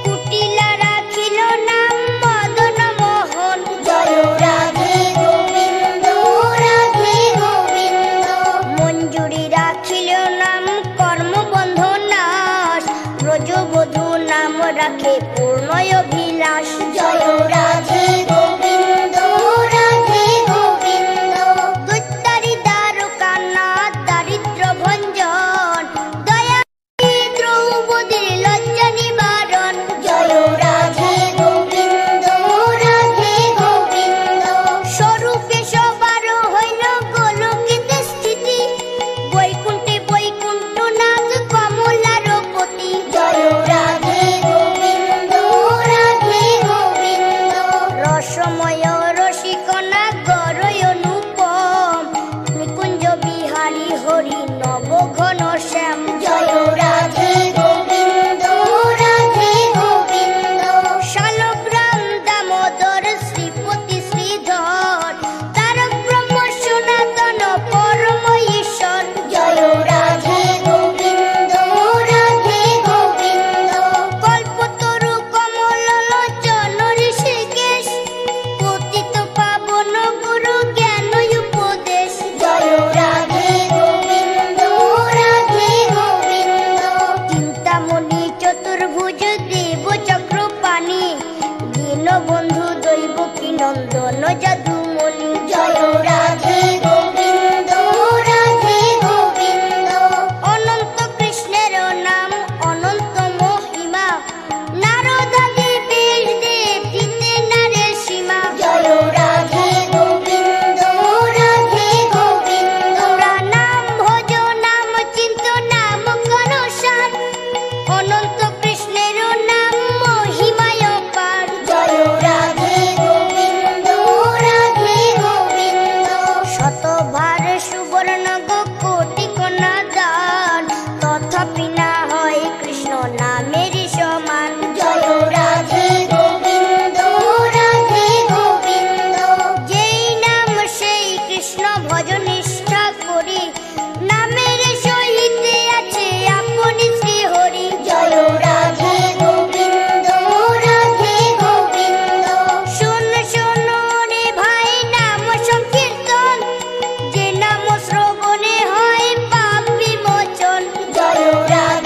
কুটিলা রাখিল নাম মদন মোহন। জয় রাধে গোবিন্দ রাধে গোবিন্দ। মঞ্জুরি রাখিল নাম কর্মবন্ধ নাশ, ব্রজবধূ নাম রাখে পূর্ণয় অভিলাষ। জয় রাধে গোবিন্দ রাধে গোবিন্দ। দৈত্যারি দ্বারকানাথ দারিদ্র ভঞ্জন, দয়া দ্রৌপদীর লজ্জা নিবারণ। জয় রাধে গোবিন্দ রাধে গোবিন্দ। স্বরূপে সবার হইল গোলকেতে স্থিতি, বৈকুণ্ঠে বৈকুণ্ঠনাথ কমলার পতি। জয় রাধে গোবিন্দ রাধে গোবিন্দ। রসময় রসিকনা গরয় অনুপম, নিকুঞ্জ বিহারী হরি নব ঘন শ্যাম। জয় রাধে গোবিন্দ রাধে গোবিন্দ। শালগ্রাম দামোদর শ্রীপতি শ্রীধর, তারক ব্রহ্ম সনাতন পরম ঈশ্বর। জয় রাধে গোবিন্দ রাধে গোবিন্দ। কল্পতরু কমল লোচন ঋষিকেশ, পতিত পাবন গুরু জ্ঞান উপদেশ। জয় রাধে গোবিন্দ রাধে গোবিন্দ। চিন্তামণি চতুর্ভুজ দেব চক্রপাণি, দীনবন্ধু দৈবকী নন্দন যদুমণি। জয় রাধে গোবিন্দ রাধে গোবিন্দ। অনন্ত কৃষ্ণের নাম অনন্ত মহিমা, নারদাদি বেশ দেব দিতে নারের সীমা। জয় রাধে গোবিন্দ রাধে গোবিন্দ। তোমরা নাম ভজ নাম চিন্ত নাম কনসান, অনন্ত কৃষ্ণের নাম মহিমায় পার। জয় রাধে গোবিন্দ রাধে গোবিন্দ। শতবার সুবর্ণ গো কোটি কন্যা দান, তথাপি না হয় কৃষ্ণ নামের সমান। জয় রাধে গোবিন্দ রাধে গোবিন্দ। যেই নাম সেই কৃষ্ণ ভজ নিষ্ঠা করি, নামের সহিতে আছে আপনি শ্রী হরি। জয় রাধে গোবিন্দ রাধে গোবিন্দ। শোন শোন রে ভাই নাম সংকীর্তন, যে নাম শ্রবণে হয় পাপ বিমোচন। জয় রাধে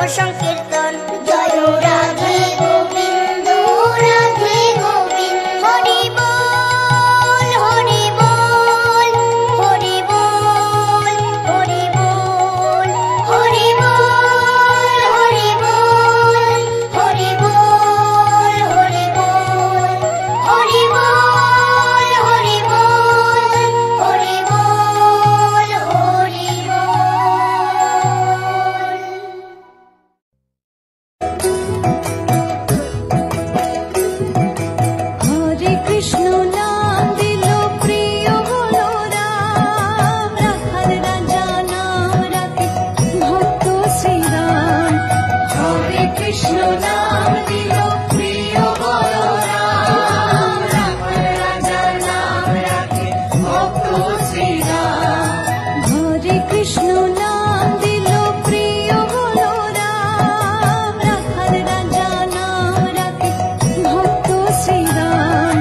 সংকীর্তন জয় রাধে গোবিন্দ রাধে গোবিন্দ হরি বল হরি বল হরি বল হরি বল হরি বল হরি বল হরি বল হরি বল হরি বল হরি বল হরি বল হরি হরে কৃষ্ণ নাম দিল প্রিয় হলো রাম রাখাল রাজা নাম রাখে ভক্ত শ্রীরাম হরে কৃষ্ণ নাম দিল প্রিয় হলো রাম রাখাল রাজা নাম রাখে ভক্ত শ্রীরাম হরে কৃষ্ণ নাম দিল প্রিয় হলো রাম রাখাল রাজা নাম রাখে ভক্ত শ্রীরাম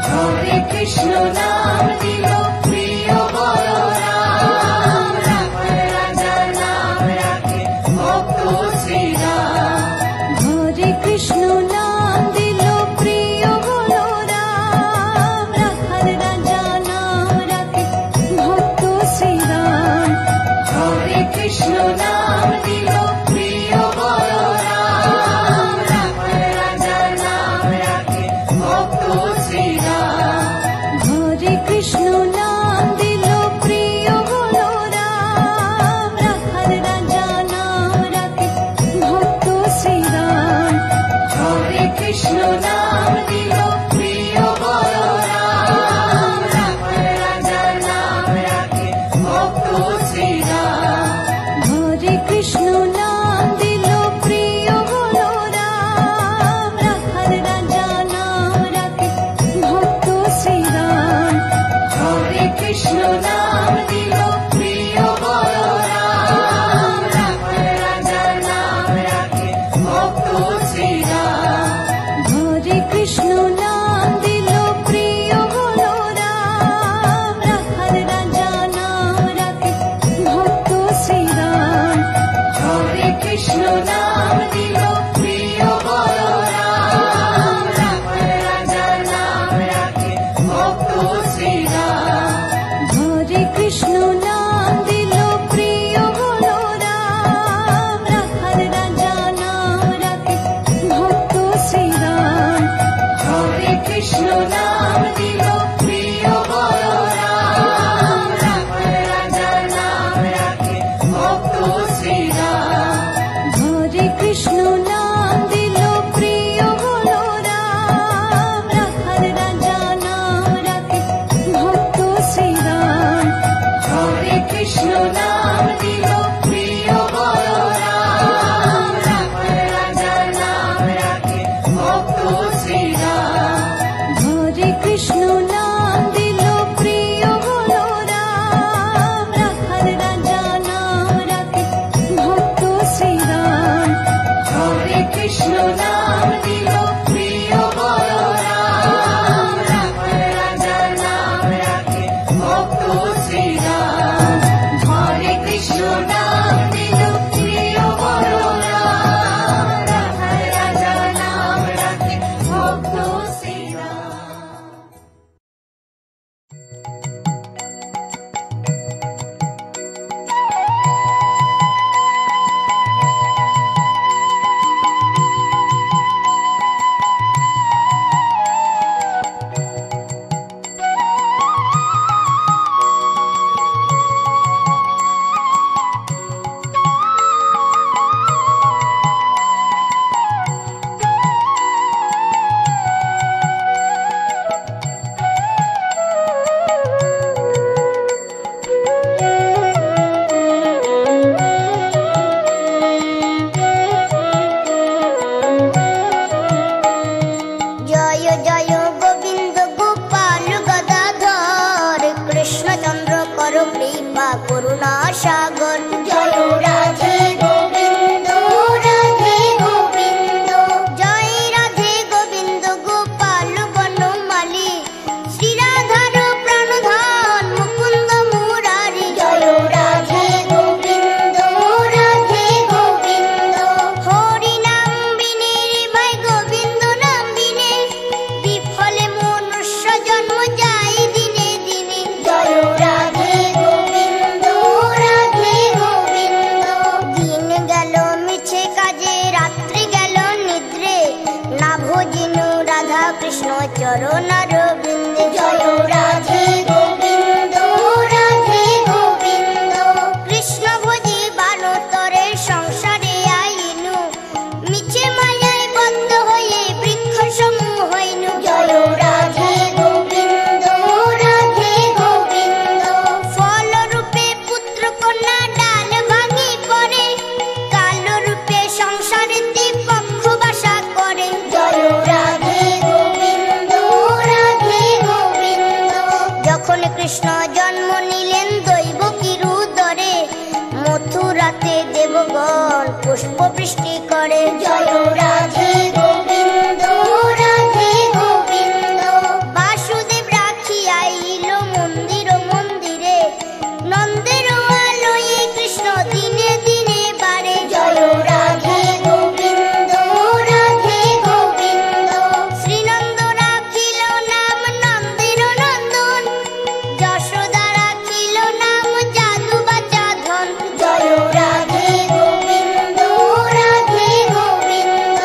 হরে কৃষ্ণ নাম দিল প্রিয় হলো রাম রাখাল রাজা নাম রাখে ভক্ত শ্রীরাম হরে কৃষ্ণ নাম দিল প্রিয় হলো রাম রাখাল রাজা নাম রাখে ভক্ত শ্রীরাম হরে কৃষ্ণ নাম দিল প্রিয় হলো রাম রাখাল রাজা নাম রাখে ভক্ত শ্রীরাম হরে কৃষ্ণ নাম দিল প্রিয় হলো রাম রাখাল রাজা নাম রাখে ভক্ত শ্রীরাম হরে কৃষ্ণ নাম দিল প্রিয় হলো রাম রাখাল রাজা নাম রাখে ভক্ত শ্রীরাম হরে কৃষ্ণ নাম দিল প্রিয় হলো রাম রাখাল রাজা নাম রাখে ভক্ত শ্রীরাম হরে কৃষ্ণ নাম দিল প্রিয় হলো রাম রাখাল রাজা নাম রাখে ভক্ত শ্রীরাম হরে কৃষ্ণ নাম দিল প্রিয় হলো রাম রাখাল রাজা নাম রাখে ভক্ত শ্রীরাম হরে কৃষ্ণ নাম দিল প্রিয় হলো রাম রাখাল রাজা নাম রাখে ভক্ত শ্রীরাম হরে কৃষ্ণ নাম দিল প্রিয় হলো রাম রাখাল রাজা নাম রাখে ভক্ত শ্রীরাম হরে কৃষ্ণ নাম দিল প্রিয় হলো রাম রাখাল রাজা নাম রাখে ভক্ত শ্রীরাম হরে কৃষ্ণ নাম চরণারবিন্দে জয় রাধে গোবিন্দ রাধে গোবিন্দ কৃষ্ণ ভজি বানতরের সংসারে আইনু মিছে মায়ায় বদ্ধ হয়ে বৃক্ষ সমূহ হইনু জয় রাধে গোবিন্দ রাধে গোবিন্দ ফল রূপে পুত্র কন্যা ডাল ভাঙি পড়ে কালো রূপে সংসারেতে পক্ষ বাসা করে জয় রাধে গোবিন্দ রাধে গোবিন্দ যখন কৃষ্ণ জন্ম নিলেন দৈবকীর উদরে মথুরাতে দেবগণ পুষ্প বৃষ্টি করে জয় রাধে গোবিন্দ রাধে গোবিন্দ বাসুদেব রাখি আইল মন্দির মন্দিরে নন্দের আলোয়ে কৃষ্ণ দিনে দিনে বাড়ে জয় রাধে গোবিন্দ রাধে গোবিন্দ শ্রীনন্দ রাখিল নাম নন্দের নন্দন যশোদা রাখিল নাম জাদু বাচা ধন জয় রাধে গোবিন্দ রাধে গোবিন্দ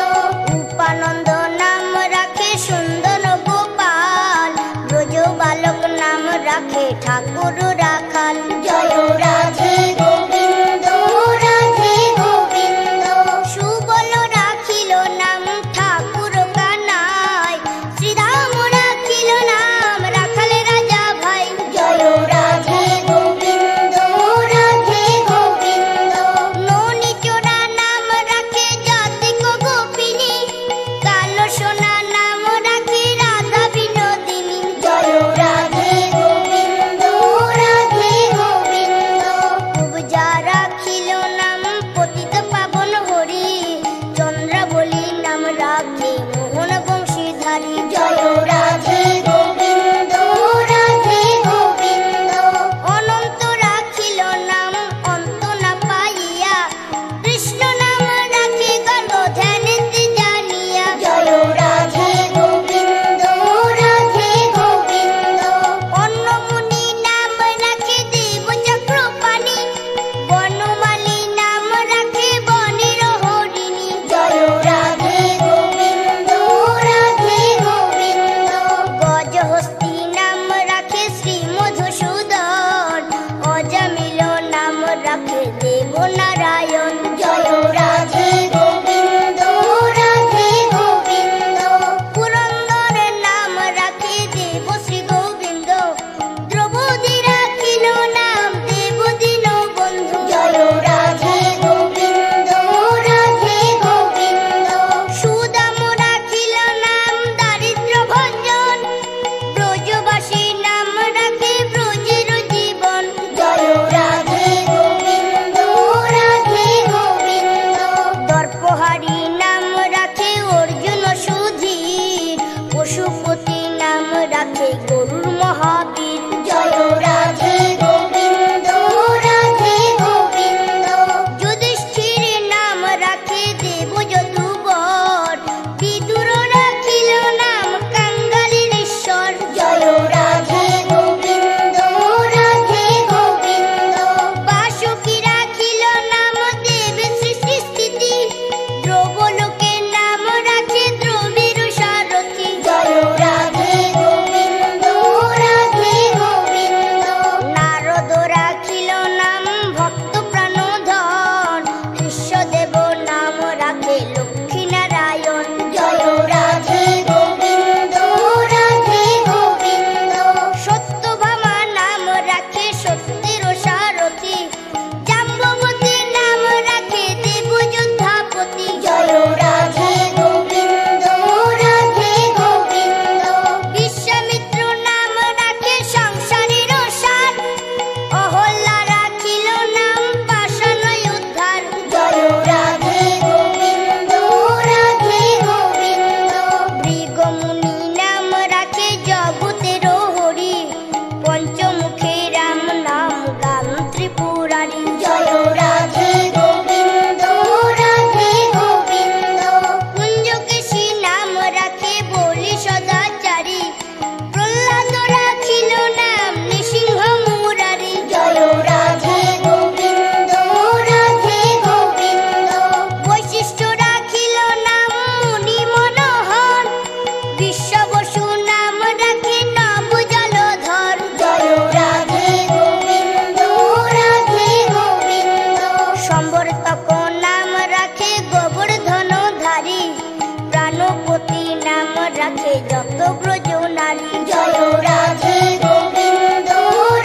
রাখে যত ব্রজ নারী। জয় রাধে গোবিন্দ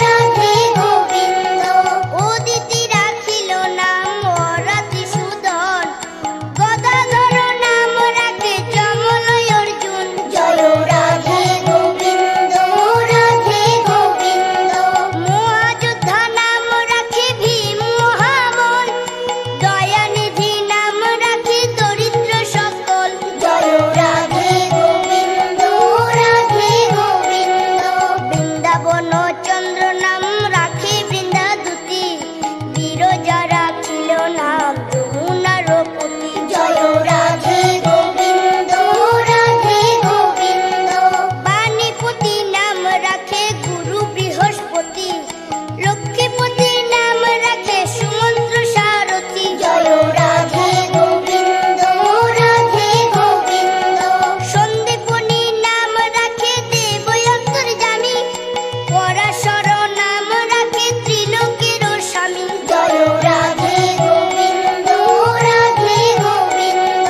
রাধে গোবিন্দ। অদিতি রাখিল নাম অরাতি সুদন, গদাধর নাম রাখে যমলয় অর্জুন। জয় রাধে গোবিন্দ রাধে গোবিন্দ। মহাযোদ্ধা নাম রাখে ভীম মহাবল, দয়ানিধি নাম রাখে দরিদ্র সকল। জয় রাধে গোবিন্দ রাধে গোবিন্দ। বৃন্দাবন চন্দ্র নাম রাখে বৃন্দাদূতি, বিরজা রাখিল নাম যমুনার পতি। জয় রাধে গোবিন্দ রাধে গোবিন্দ। বাণীপতি নাম রাখে গুরু বৃহস্পতি, লক্ষ্মীপতি নাম রাখে সুমন্ত্র সারথি। জয় রাধে গোবিন্দ রাধে গোবিন্দ। সন্দীপনী নাম রাখে দেবয়ন্তর্যামী, পরাশর নাম রাখে ত্রিলোকের স্বামী। জয় রাধে গোবিন্দ রাধে গোবিন্দ।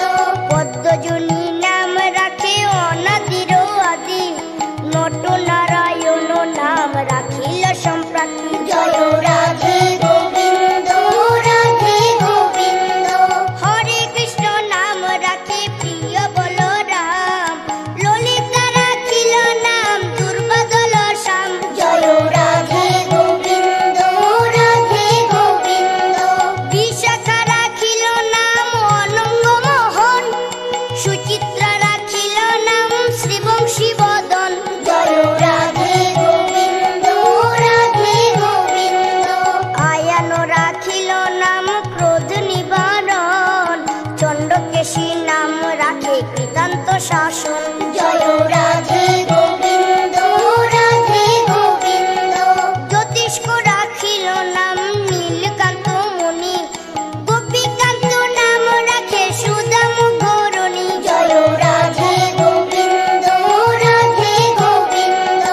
পদ্মজনী নাম রাখে অনাদির আদি, নটনারায়ণ নাম রাখিল সম্প্রাতি। জয় রাধে গোবিন্দ রাধে গোবিন্দ। হরে কৃষ্ণ নাম রাখে প্রিয় বলরাম, ললিতা রাখিল নাম দুর্বাদল শ্যাম। জয় রাধে গোবিন্দ রাধে গোবিন্দ। বিশাখা রাখিল নাম অনঙ্গ মোহন, সুচিত্রা রাখিল নাম শ্রীবংশী বদন। জয় রাধে গোবিন্দ রাধে গোবিন্দ। আয়ান রাখিল নাম ক্রোধ নিবারণ, চণ্ডকেশী নাম রাখে কৃতান্ত শাসন। জয় রাধে গোবিন্দ রাধে গোবিন্দ। জ্যোতিষ্ক রাখিল নাম নীলকান্ত মুনি, গোপীকান্ত নাম রাখে সুদাম ঘরণী। জয় রাধে গোবিন্দ রাধে গোবিন্দ।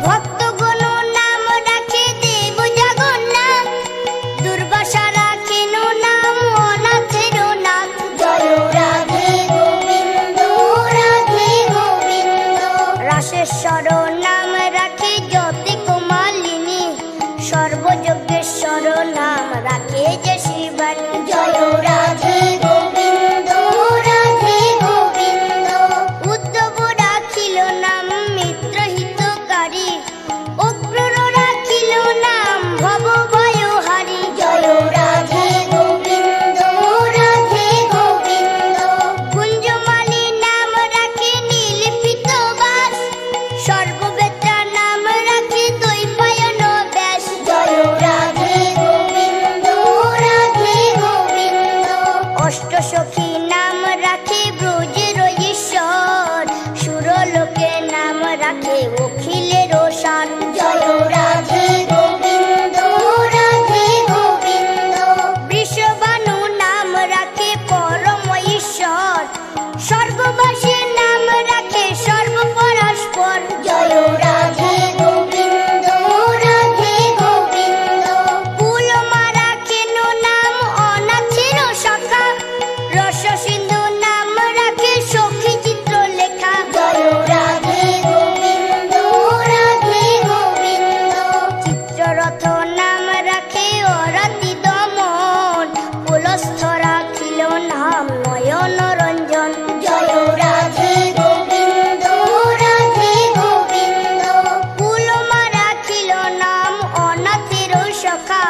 ভক্তগণ নাম রাখে দেব জগন্নাথ, দুর্বাসা রাখেন নাম অনাথের নাথ। জয় রাধে গোবিন্দ রাধে গোবিন্দ। রাসেশ্বর নাম রাখে জ্যোতি কুমালিনী, সর্বযজ্ঞেশ্বর নাম রাখে যে শিবানী। জয় রাধে গোবিন্দ রাধে গোবিন্দ। উদ্ধব রাখিল নাম মিত্রহিতকারী, অক্রূর রাখিল নাম ভব ভয়হারী। জয় রাধে গোবিন্দ রাধে গোবিন্দ। কুঞ্জমালী নাম রাখে নীলপিত বাস, সর্ববেত্রা নাম রাখে দ্বৈপায়ন ব্যাস। জয় রাধে গোবিন্দ রাধে গোবিন্দ। অষ্টসখী নাম রাখে ব্রজের ঈশ্বর, সুরলোকে নাম রাখে অখিলের সার। জয় রাধে গোবিন্দ রাধে গোবিন্দ। বৃষভানু নাম রাখে পরম ঈশ্বর, স্বর্গবাসী নাম রাখে সর্বপরাস্পর। জয় রাধে গোবিন্দ রাধে গোবিন্দ। কুলমা রাখেন নাম অনাথের সখা, রস সিন্ধু নাম রাখে সখী চিত্র লেখা। জয় রাধে গোবিন্দ রাধে গোবিন্দ। চিত্ররথ নাম রাখে অরাতি দমন, পুলস্থ রাখিল নাম নয়ন রঞ্জন। জয় রাধে গোবিন্দ রাধে গোবিন্দ। কুলমা রাখিল নাম অনাথের সখা,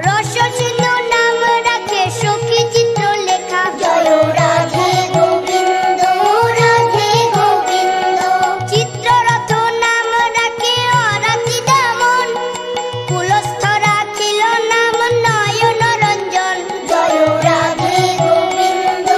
রস সিন্ধু নাম রাখে সখী চিত্র লেখা। জয় রাধে গোবিন্দ রাধে গোবিন্দ। চিত্ররথ নাম রাখে অরাতি দমন, কুলস্থ রাখিল নাম নয়ন রঞ্জন। জয় রাধে গোবিন্দ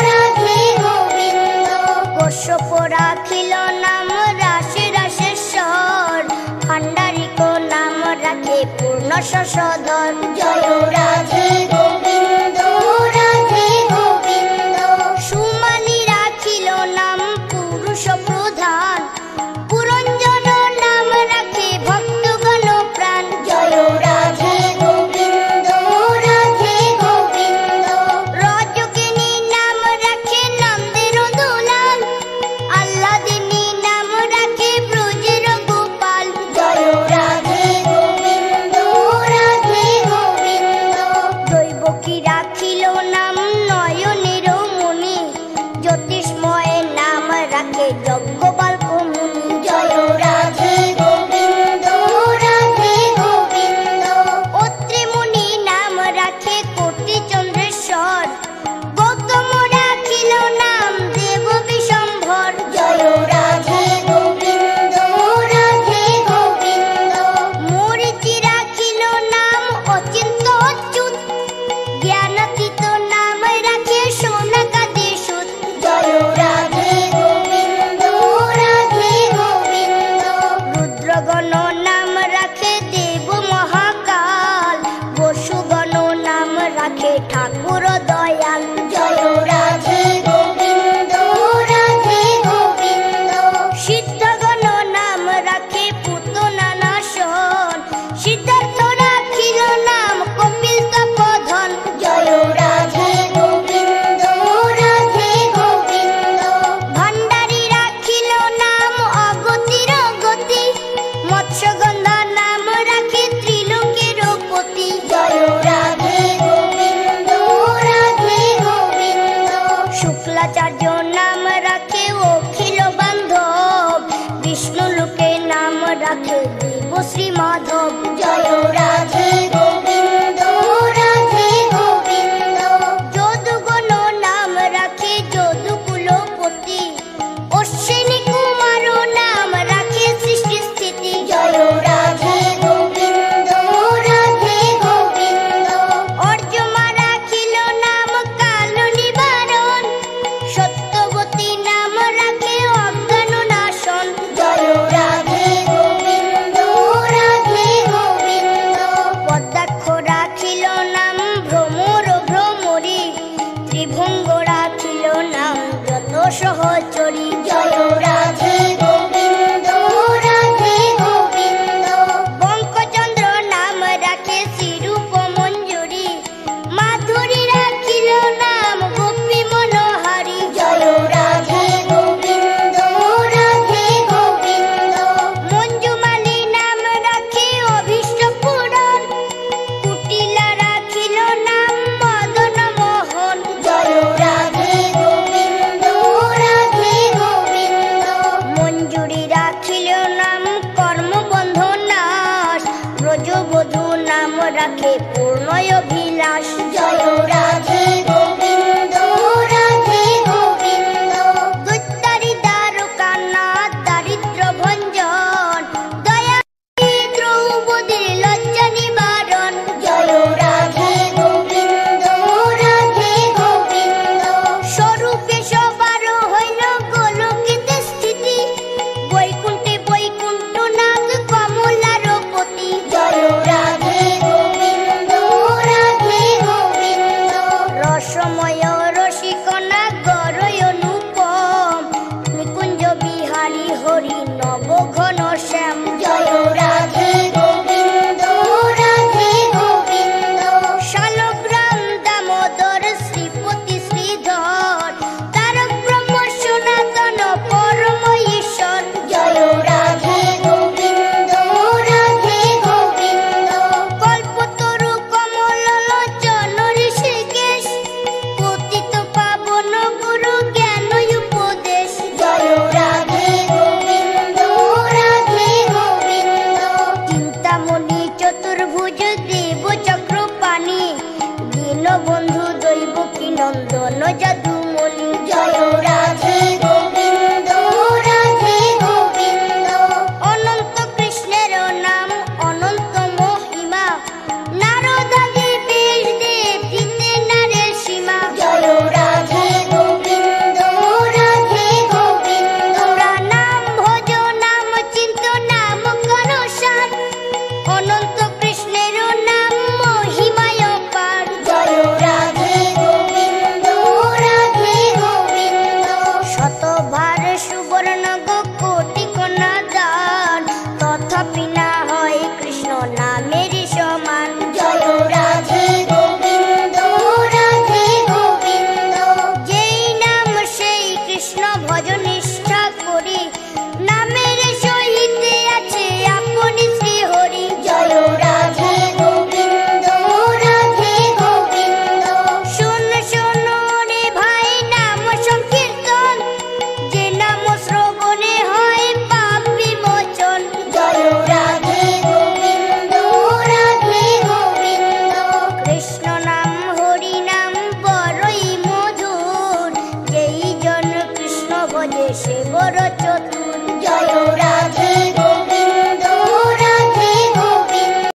রাধে গোবিন্দ। কশ্যপ রাখিল নাম রাশি রাশেশ্বর, ভাণ্ডারিক নাম রাখে পূর্ণ শশধর। জয় রাধে গোবিন্দ রাধে গোবিন্দ। সুমানী রাখিল নাম পুরুষ প্রধান, পুরঞ্জন নাম রাখে ভক্তগণ প্রাণ। জয় রাধে গোবিন্দ রাধে গোবিন্দ। রজকিনী নাম রাখে নন্দের দুলাল, আল্লাদিনী শুক্রাচার্য নাম রাখে অখিল বান্ধব, বিষ্ণু লোকে নাম রাখে দেবশ্রী মাধব। জয় রাধে গোবিন্দ রাধে গোবিন্দ। যদুগণ নাম রাখে যদুকুলপতি, অশ্বিনী কুমার নাম রাখে সৃষ্টি স্থিতি। জয় রাধে গোবিন্দ রাধে গোবিন্দ। অর্জমা রাখিল নাম কাল নিবারণ, সত্যবতী নাম রাখে অজ্ঞান নাশন। জয় রাধে গোবিন্দ রাধে গোবিন্দ। পদ্মাক্ষ রাখিল নাম ভ্রমর ভ্রমরী, ত্রিভঙ্গ রাখিল নাম যত সহচরী। জয়